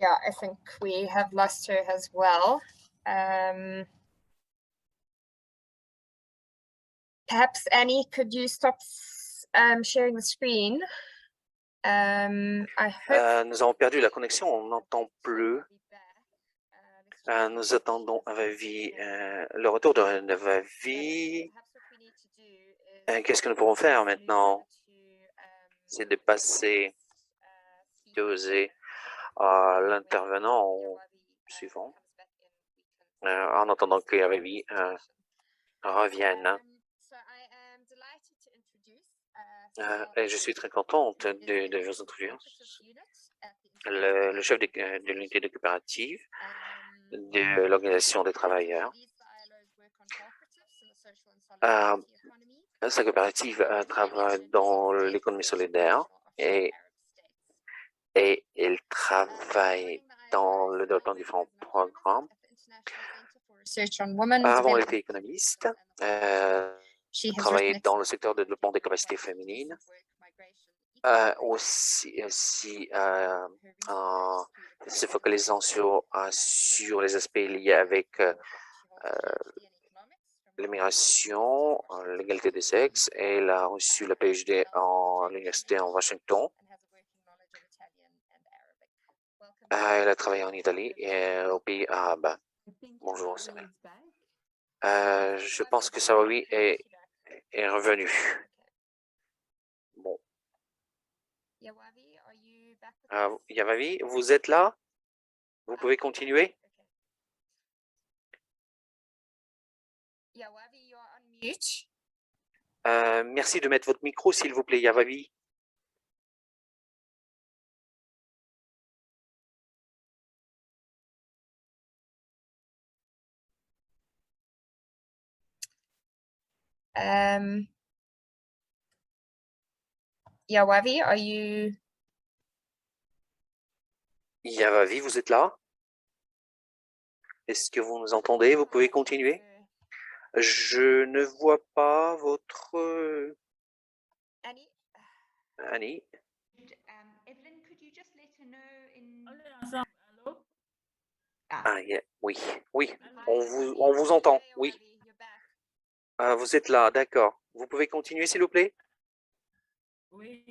Yeah, I think we have lost her as well. Perhaps Annie, could you stop sharing the screen? I hope Nous avons perdu la connexion, on n'entend plus. Nous attendons Vavi, le retour de Vavi. Qu'est-ce que nous pourrons faire maintenant? C'est de passer, d'oser à l'intervenant suivant, en attendant que Vavi revienne. Et je suis très contente de vous introduire le chef de l'unité de coopérative de l'Organisation des travailleurs. Sa coopérative travaille dans l'économie solidaire et elle travaille dans le développement de différents programmes. Avant, elle était économiste. Travaillé dans le secteur de développement des capacités féminines, aussi se focalisant sur les aspects liés avec l'immigration, l'égalité des sexes. Elle a reçu la PhD à l'université en Washington. Elle a travaillé en Italie et au pays arabe. Bonjour, Samuel. Je pense que Sawawi est revenu. Bon. Yavavi, vous êtes là? Vous pouvez continuer? Merci de mettre votre micro, s'il vous plaît, Yavavi. Yavavi, are you? Yavavi, vous êtes là? Est-ce que vous nous entendez? Vous pouvez continuer? Je ne vois pas votre... Annie? Evelyn, could you just let her know in... Allô? Oui, on vous entend, oui. Vous êtes là, d'accord. Vous pouvez continuer, s'il vous plaît? Oui.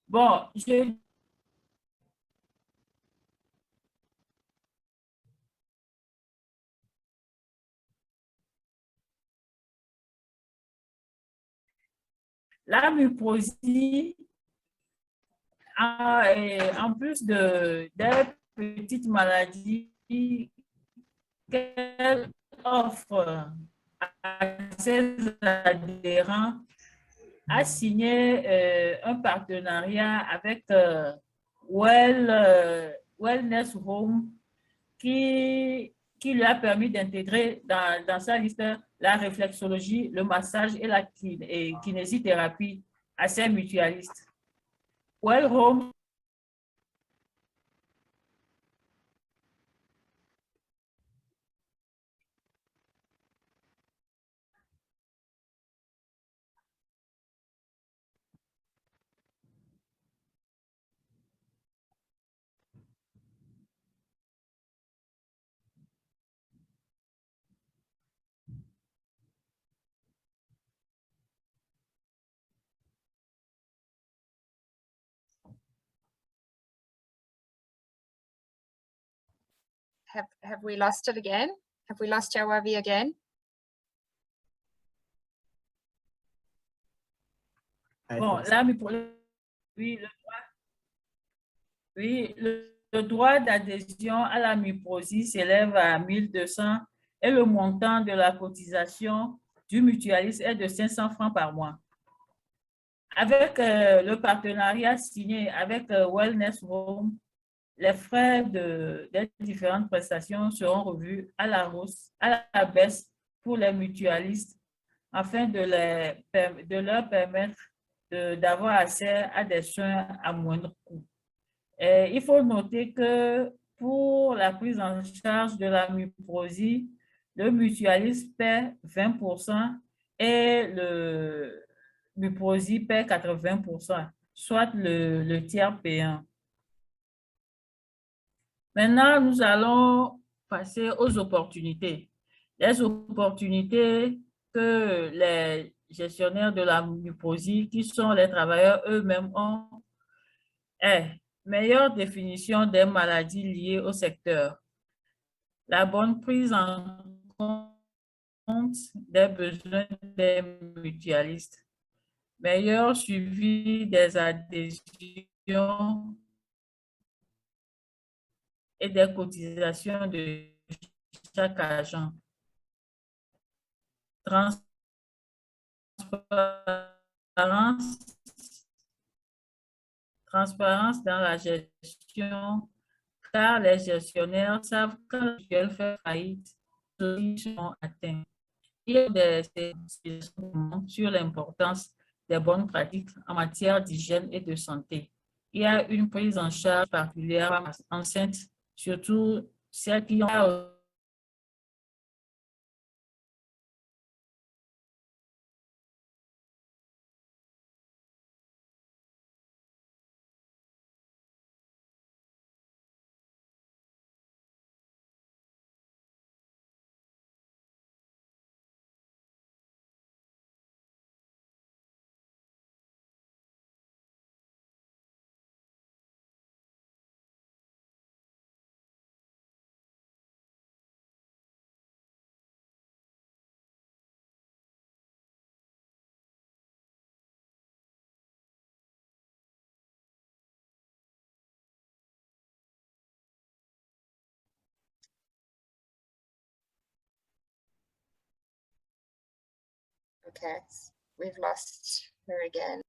Bon, la MUPROSI, en plus des petites maladies qu'elle offre à ses adhérents, a signé un partenariat avec Wellness Home qui lui a permis d'intégrer dans sa liste la réflexologie, le massage et la kinésithérapie à ces mutualistes. Well Home Have we lost it again? Have we lost Yawavi again? Bon, là, oui, le droit d'adhésion à la MIPROSI s'élève à 1200 et le montant de la cotisation du mutualiste est de 500 francs par mois. Avec le partenariat signé avec Wellness Home, les frais des différentes prestations seront revus à la hausse, à la baisse pour les mutualistes afin de leur permettre d'avoir accès à des soins à moindre coût. Et il faut noter que pour la prise en charge de la MIPROSI, le mutualiste paie 20% et le MIPROSI paie 80%, soit le tiers payant. Maintenant, nous allons passer aux opportunités. Les opportunités que les gestionnaires de la MIPROSI, qui sont les travailleurs eux-mêmes, ont est meilleure définition des maladies liées au secteur, la bonne prise en compte des besoins des mutualistes, meilleur suivi des adhésions et des cotisations de chaque agent, transparence dans la gestion, car les gestionnaires savent quand le mutuel fait faillite, ils sont atteints. Il y a des sensibilisations sur l'importance des bonnes pratiques en matière d'hygiène et de santé. Il y a une prise en charge particulière enceinte, surtout celles qui ont Okay, we've lost her again.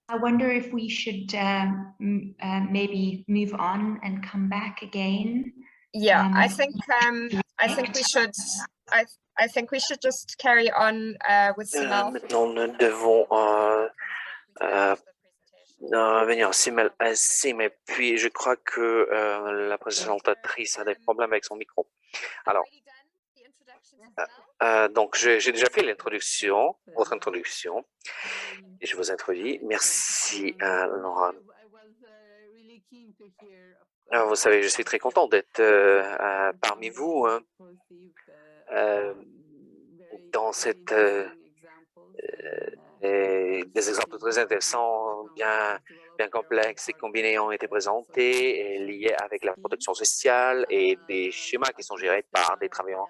I wonder if we should maybe move on and come back again. Yeah, I think we should. I think we should just carry on with Simel. Maintenant, nous devons venir Sim, et puis je crois que la présentatrice a des problèmes avec son micro. Alors, donc j'ai déjà fait l'introduction, votre introduction, et je vous introduis. Merci, Laura. Vous savez, je suis très content d'être parmi vous hein, dans cette des exemples très intéressants, bien complexes et combinés ont été présentés et liés avec la protection sociale et des schémas qui sont gérés par des travailleurs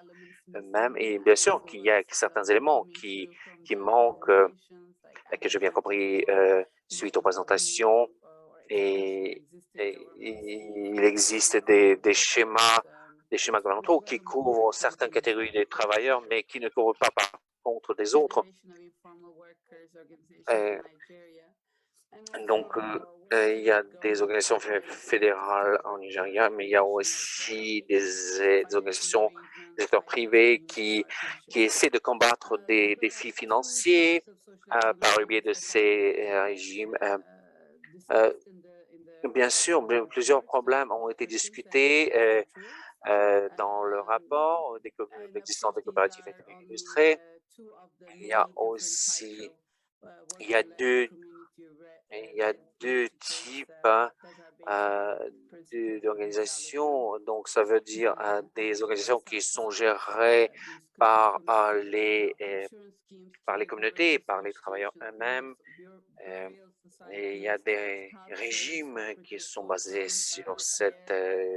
eux-mêmes. Et bien sûr qu'il y a certains éléments qui manquent, que j'ai bien compris suite aux présentations. Et il existe des schémas des schémas gouvernementaux qui couvrent certaines catégories de travailleurs, mais qui ne couvrent pas par contre des autres. Donc, il y a des organisations fédérales en Nigeria, mais il y a aussi des organisations du secteur privé qui essaient de combattre des défis financiers par le biais de ces régimes. Bien sûr, plusieurs problèmes ont été discutés dans le rapport de l'existence des coopératives illustrées. Il y a aussi il y a deux types d'organisations. Donc, ça veut dire des organisations qui sont gérées par les communautés, par les travailleurs eux-mêmes. Et il y a des régimes qui sont basés sur cette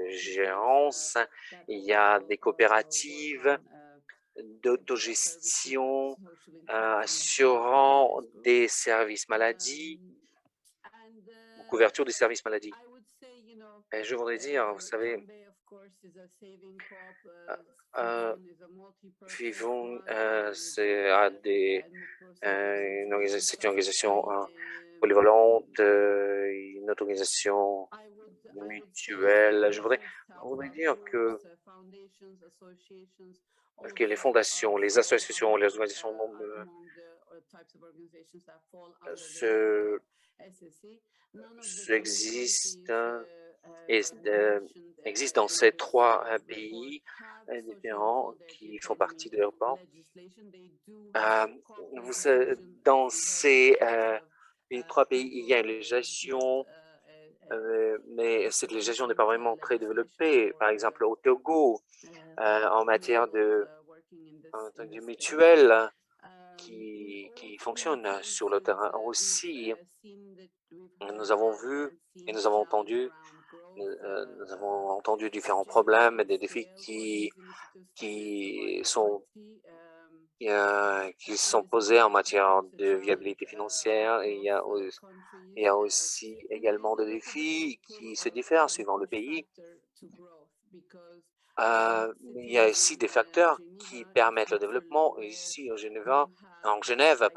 gérance. Il y a des coopératives d'autogestion assurant des services maladie, couverture des services maladie. Et je voudrais dire, vous savez, Vivon, c'est une organisation polyvalente, une organisation mutuelle. Je voudrais dire que les fondations, les associations, les organisations existent dans ces trois pays différents qui font partie de l'Europe. Dans ces trois pays, il y a une législation, mais cette législation n'est pas vraiment très développée. Par exemple, au Togo, en matière de mutuelle qui fonctionne sur le terrain aussi. Nous avons vu et nous avons entendu différents problèmes, des défis qui sont posés en matière de viabilité financière. Et il y a aussi également des défis qui se diffèrent suivant le pays. Il y a aussi des facteurs qui permettent le développement. Ici, en Genève,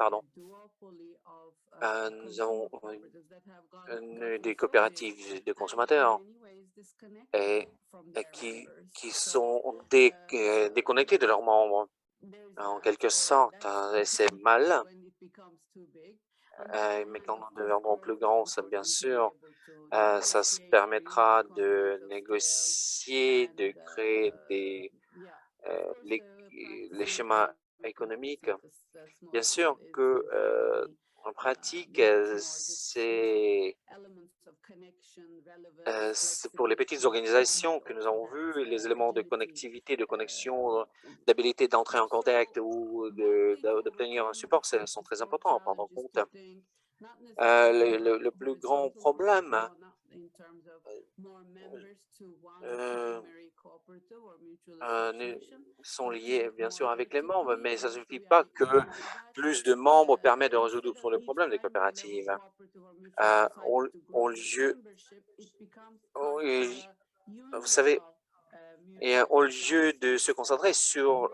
nous avons des coopératives de consommateurs et qui sont déconnectés de leurs membres, en quelque sorte. C'est mal. Mais quand nous deviendrons plus grands, bien sûr, ça se permettra de négocier, de créer les schémas économiques. Bien sûr que en pratique, c'est pour les petites organisations que nous avons vues, les éléments de connectivité, de connexion, d'habilité d'entrer en contact ou d'obtenir un support sont très importants à prendre en compte. Le plus grand problème sont liés bien sûr avec les membres, mais ça ne suffit pas que plus de membres permettent de résoudre tous les problèmes des coopératives. Vous savez, et au lieu de se concentrer sur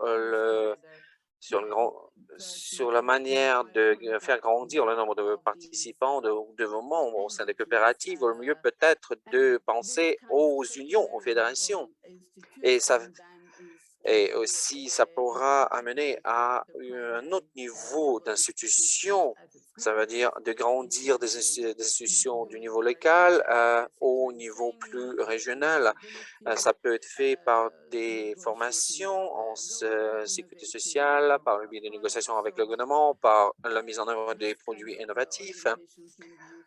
la manière de faire grandir le nombre de participants, de vos membres au sein des coopératives, au mieux peut-être de penser aux unions, aux fédérations. Et aussi, ça pourra amener à un autre niveau d'institution. Ça veut dire de grandir des institutions du niveau local au niveau plus régional. Ça peut être fait par des formations en sécurité sociale, par le biais de négociations avec le gouvernement, par la mise en œuvre des produits innovatifs.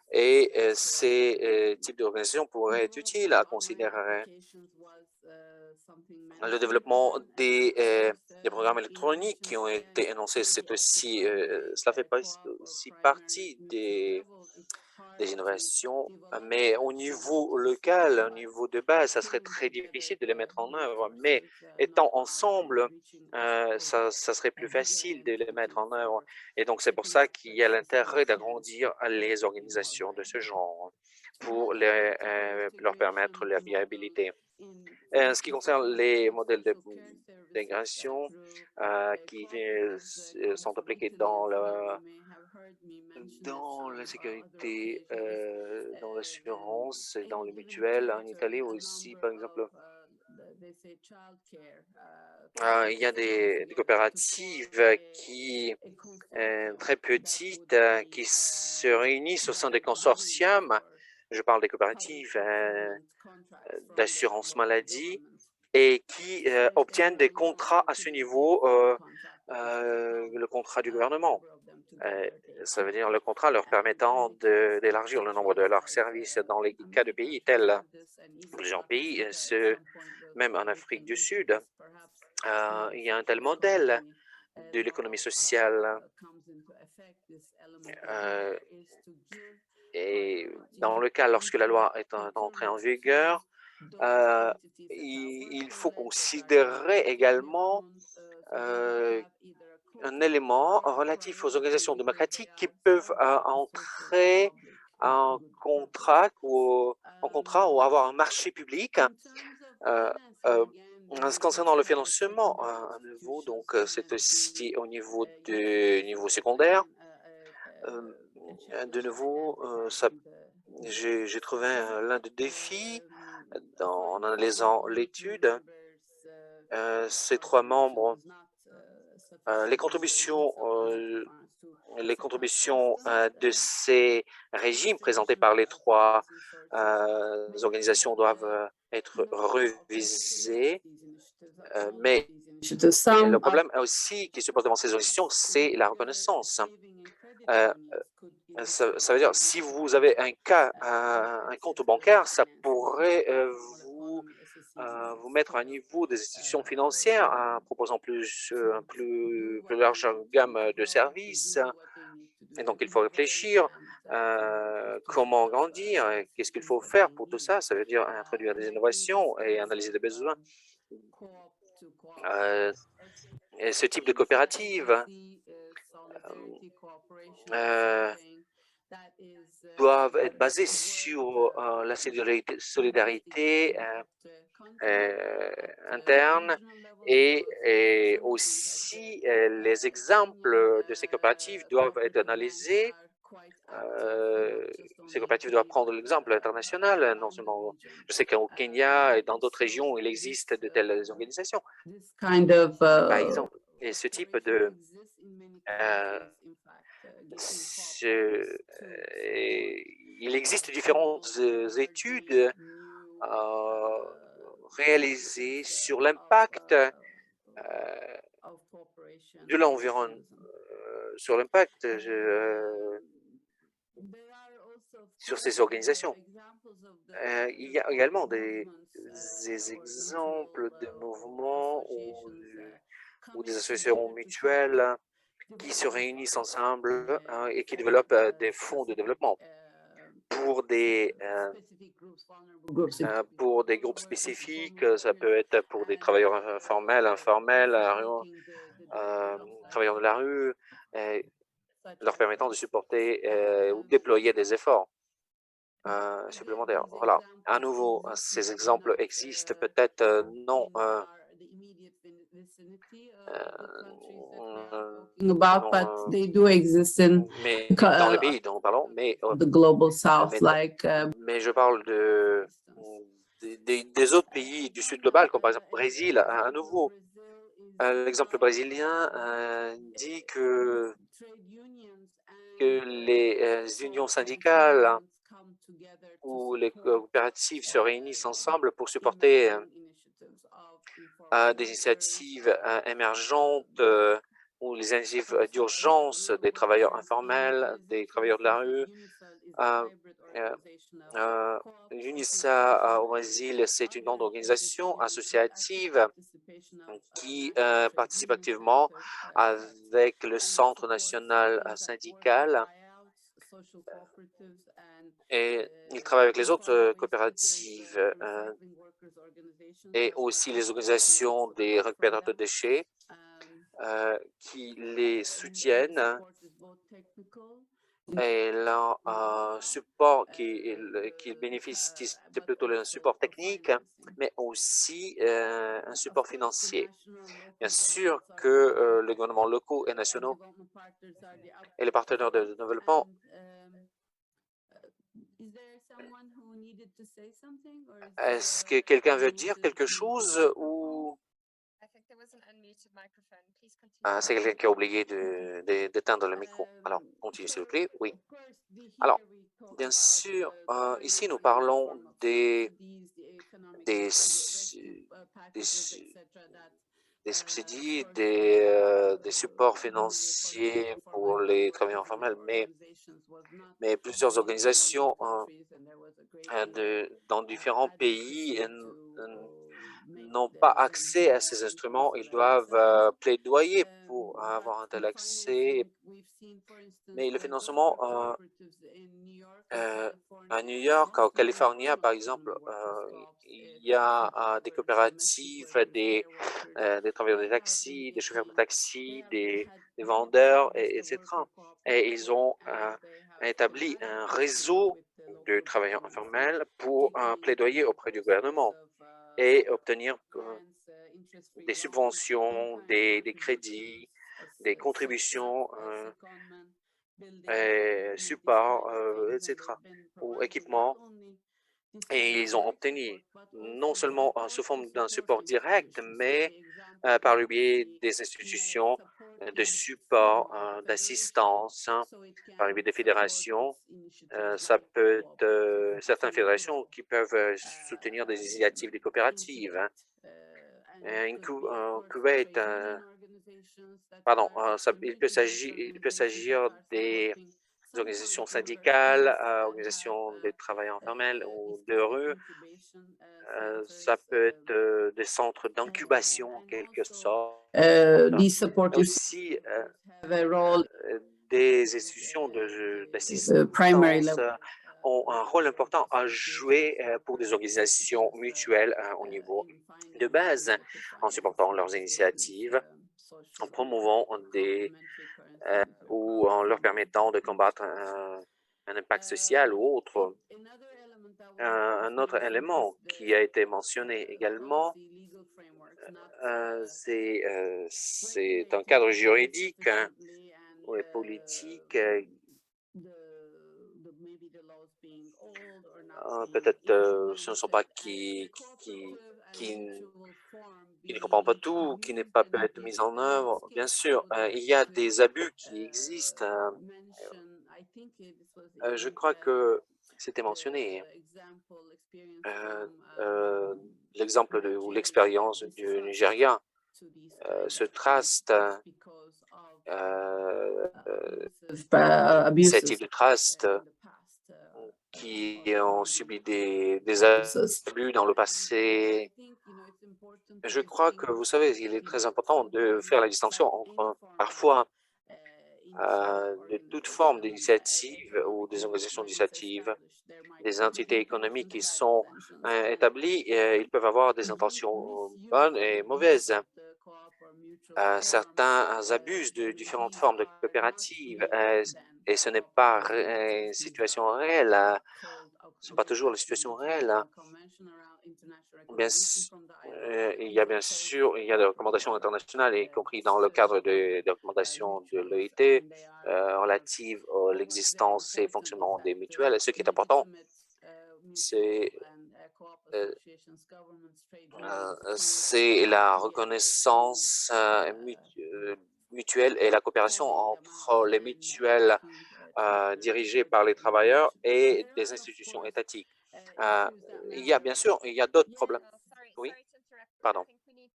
Et ces types d'organisations pourraient être utiles à considérer. Le développement des programmes électroniques qui ont été énoncés, c'est aussi, cela fait aussi partie des innovations, mais au niveau local, au niveau de base, ça serait très difficile de les mettre en œuvre, mais étant ensemble, ça serait plus facile de les mettre en œuvre. Et donc, c'est pour ça qu'il y a l'intérêt d'agrandir les organisations de ce genre pour leur permettre la viabilité. En ce qui concerne les modèles d'intégration qui sont appliqués dans la sécurité, dans l'assurance et dans les mutuelles en Italie aussi, par exemple, il y a des coopératives qui très petites qui se réunissent au sein des consortiums. Je parle des coopératives d'assurance maladie et qui obtiennent des contrats à ce niveau, le contrat du gouvernement. Ça veut dire le contrat leur permettant d'élargir le nombre de leurs services dans les cas de pays tels plusieurs pays, même en Afrique du Sud. Il y a un tel modèle de l'économie sociale. Et dans le cas lorsque la loi est entrée en vigueur, il faut considérer également un élément relatif aux organisations démocratiques qui peuvent entrer en contrat ou avoir un marché public. En ce concernant le financement, à nouveau, donc c'est aussi au niveau du niveau secondaire. De nouveau, j'ai trouvé l'un des défis en analysant l'étude. Ces trois membres, les contributions de ces régimes présentés par les trois organisations doivent être revisées. Mais le problème aussi qui se pose devant ces organisations, c'est la reconnaissance. Ça veut dire, si vous avez un compte bancaire, ça pourrait vous mettre à un niveau des institutions financières proposant plus large gamme de services. Et donc, il faut réfléchir comment grandir, qu'est-ce qu'il faut faire pour tout ça. Ça veut dire introduire des innovations et analyser les besoins. Et ce type de coopérative doivent être basées sur la solidarité interne et aussi les exemples de ces coopératives doivent être analysés. Ces coopératives doivent prendre l'exemple international. Non seulement, je sais qu'au Kenya et dans d'autres régions, il existe de telles organisations. Par exemple, et ce type de il existe différentes études réalisées sur l'impact de l'environnement, sur l'impact sur ces organisations. Il y a également des exemples de mouvements ou des associations mutuelles qui se réunissent ensemble et qui développent des fonds de développement pour des groupes spécifiques. Ça peut être pour des travailleurs formels, informels, travailleurs de la rue, leur permettant de supporter ou déployer des efforts supplémentaires. Voilà. À nouveau, ces exemples existent peut-être non mais dans les pays dont nous parlons, mais je parle des autres pays du sud global, comme par exemple le Brésil. À nouveau, l'exemple brésilien dit que les unions syndicales ou les coopératives se réunissent ensemble pour supporter des initiatives émergentes ou les initiatives d'urgence des travailleurs informels, des travailleurs de la rue. L'UNISA au Brésil, c'est une grande organisation associative qui participe activement avec le Centre national syndical et il travaille avec les autres coopératives et aussi les organisations des récupérateurs de déchets qui les soutiennent et leur support qu'ils bénéficient, c'est plutôt un support technique, mais aussi un support financier. Bien sûr que les gouvernements locaux et nationaux et les partenaires de développement. Est-ce que quelqu'un veut dire quelque chose ou c'est quelqu'un qui a oublié d'éteindre le micro? Alors, continuez s'il vous plaît. Oui. Alors, bien sûr, ici nous parlons des subsidies, des supports financiers pour les travailleurs informels, mais plusieurs organisations dans différents pays n'ont pas accès à ces instruments. Ils doivent plaidoyer pour avoir un tel accès. Mais le financement à New York, en Californie, par exemple, il y a des coopératives, des travailleurs de taxi, des chauffeurs de taxi, des vendeurs, etc. Et ils ont établi un réseau de travailleurs informels pour plaidoyer auprès du gouvernement et obtenir des subventions, des crédits, des contributions, supports, etc., ou équipements. Et ils ont obtenu non seulement sous forme d'un support direct, mais par le biais des institutions de support, d'assistance, par le biais des fédérations. Ça peut être certaines fédérations qui peuvent soutenir des initiatives des coopératives. Kuwait, pardon, il peut s'agir des organisations syndicales, organisations des travailleurs informels ou de rue. Ça peut être des centres d'incubation en quelque sorte. These support Aussi, have a role des institutions d'assistance primary level. ont un rôle important à jouer pour des organisations mutuelles au niveau de base, en supportant leurs initiatives, en promouvant ou en leur permettant de combattre un impact social ou autre. Un autre élément qui a été mentionné également, c'est un cadre juridique ou politique. Peut-être ce ne sont pas qui ne comprend pas tout, qui n'est pas peut être mis en œuvre. Bien sûr, il y a des abus qui existent. Je crois que c'était mentionné. L'exemple ou l'expérience du Nigeria, ce trust, initiative de trust qui ont subi des abus dans le passé. Je crois que, vous savez, il est très important de faire la distinction entre parfois de toute forme d'initiative ou des organisations d'initiative, des entités économiques qui sont établies, ils peuvent avoir des intentions bonnes et mauvaises. Certains abusent de différentes formes de coopératives et ce n'est pas une situation réelle. Ce n'est pas toujours la situation réelle. Il y a bien sûr, il y a des recommandations internationales, y compris dans le cadre des recommandations de l'OIT relatives à l'existence et fonctionnement des mutuelles. Ce qui est important, c'est la reconnaissance mutuelle et la coopération entre les mutuelles dirigées par les travailleurs et des institutions étatiques. Il y a bien sûr, il y a d'autres problèmes. Oui, pardon,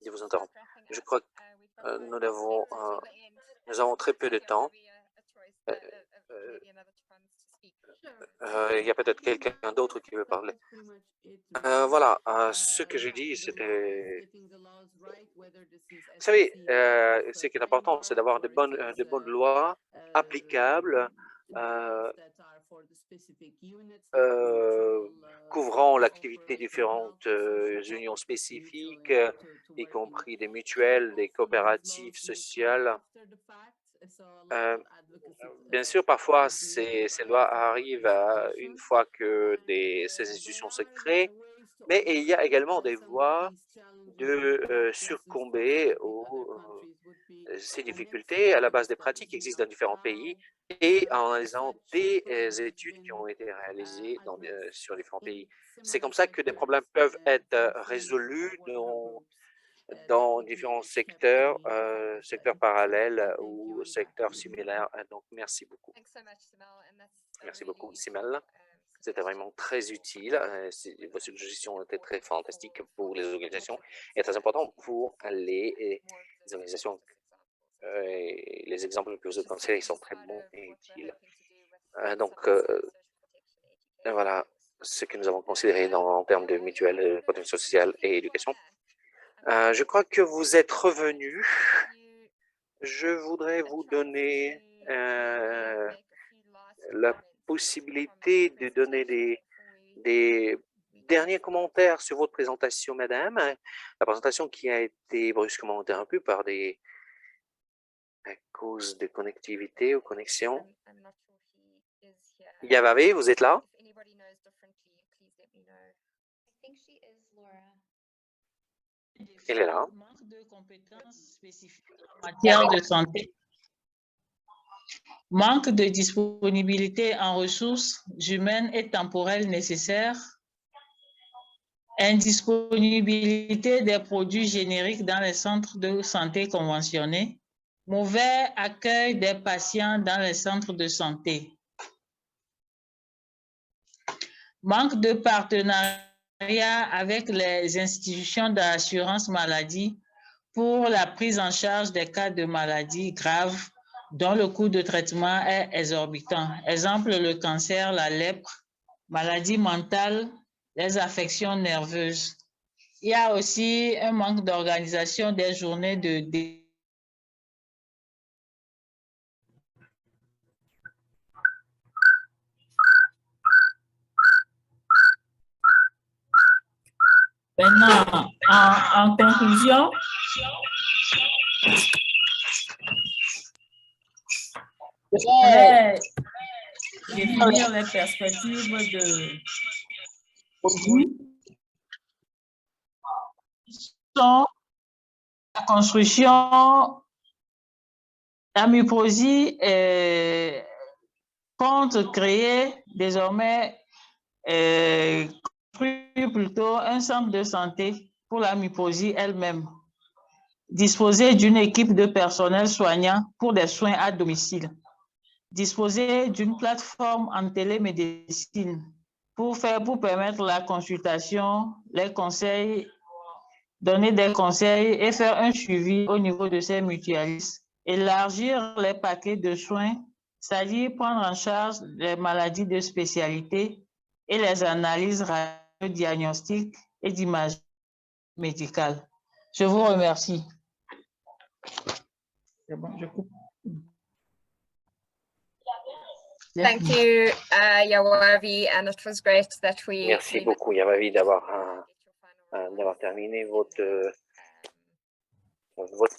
je vous interromps. Je crois que nous avons très peu de temps. Il y a peut-être quelqu'un d'autre qui veut parler. Voilà, ce que j'ai dit, c'était... Vous savez, ce qui est important, c'est d'avoir de bonnes lois applicables, couvrant l'activité de différentes unions spécifiques, y compris des mutuelles, des coopératives sociales. Bien sûr, parfois, ces lois arrivent une fois que ces institutions se créent, mais il y a également des voies de succomber aux ces difficultés à la base des pratiques qui existent dans différents pays et en analysant des études qui ont été réalisées sur différents pays. C'est comme ça que des problèmes peuvent être résolus dans différents secteurs, secteurs parallèles ou secteurs similaires. Donc, merci beaucoup. Merci beaucoup, Simel. C'était vraiment très utile. Vos suggestions étaient très fantastiques pour les organisations et très importantes pour les organisations. Et les exemples que vous avez conseillés sont très bons et utiles. Donc, voilà ce que nous avons considéré en termes de mutuelle, protection sociale et éducation. Je crois que vous êtes revenus. Je voudrais vous donner la possibilité de donner des derniers commentaires sur votre présentation, madame. La présentation qui a été brusquement interrompue par à cause de connectivité ou connexion. Yavavé, vous êtes là? Elle est là. Manque de compétences spécifiques en matière de santé. Manque de disponibilité en ressources humaines et temporelles nécessaires. Indisponibilité des produits génériques dans les centres de santé conventionnés. Mauvais accueil des patients dans les centres de santé. Manque de partenariat avec les institutions d'assurance maladie pour la prise en charge des cas de maladies graves dont le coût de traitement est exorbitant. Exemple, le cancer, la lèpre, maladie mentale, les affections nerveuses. Il y a aussi un manque d'organisation des journées de Maintenant, en conclusion, je vais définir les perspectives de la construction. La MUPROSI compte créer désormais plutôt un centre de santé pour la MUPROSI elle-même. Disposer d'une équipe de personnel soignant pour des soins à domicile. Disposer d'une plateforme en télémédecine pour permettre la consultation, les conseils, donner des conseils et faire un suivi au niveau de ces mutualistes. Élargir les paquets de soins, c'est-à-dire prendre en charge les maladies de spécialité et les analyses radiodiagnostiques et d'imagerie médicale. Je vous remercie. C'est bon, je coupe. Thank you, Yawavi, and it was great that we. Merci beaucoup, Yavavi, d'avoir terminé votre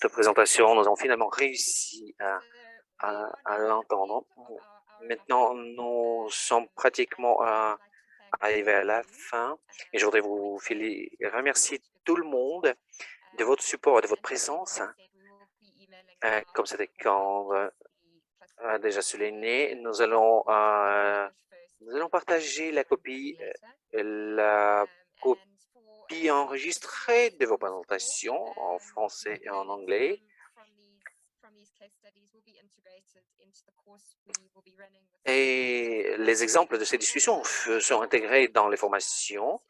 présentation. Nous avons finalement réussi à l'entendre. Maintenant, nous sommes pratiquement arrivés à la fin et je voudrais vous remercier tout le monde de votre support et de votre présence. Comme c'était quand déjà souligné, nous allons partager la copie enregistrée de vos présentations en français et en anglais. Et les exemples de ces discussions sont intégrés dans les formations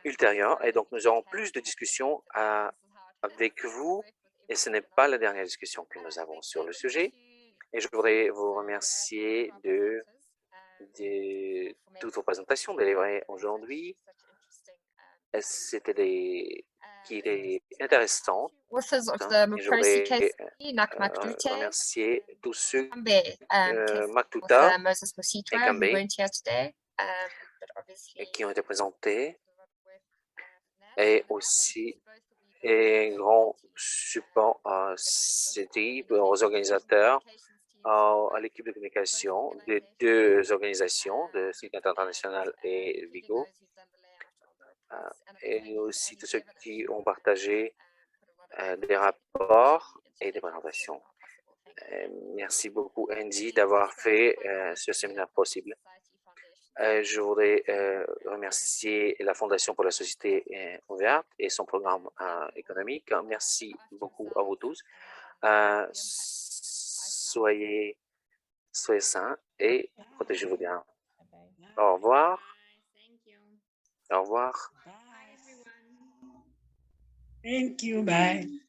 ultérieures. Et donc, nous aurons plus de discussions avec vous. Et ce n'est pas la dernière discussion que nous avons sur le sujet. Et je voudrais vous remercier de toutes vos présentations délivrées aujourd'hui. C'était intéressant. Et je voudrais remercier tous ceux, Maktuta et Kambe, qui ont été présentés, et aussi et un grand support à aux organisateurs, à l'équipe de communication des deux organisations, de Site International et Vigo, et aussi tous ceux qui ont partagé des rapports et des présentations. Merci beaucoup, Andy, d'avoir fait ce séminaire possible. Je voudrais remercier la Fondation pour la société ouverte et son programme économique. Merci beaucoup à vous tous. Soyez sains et protégez-vous bien. Au revoir. Au revoir. Thank you. Bye.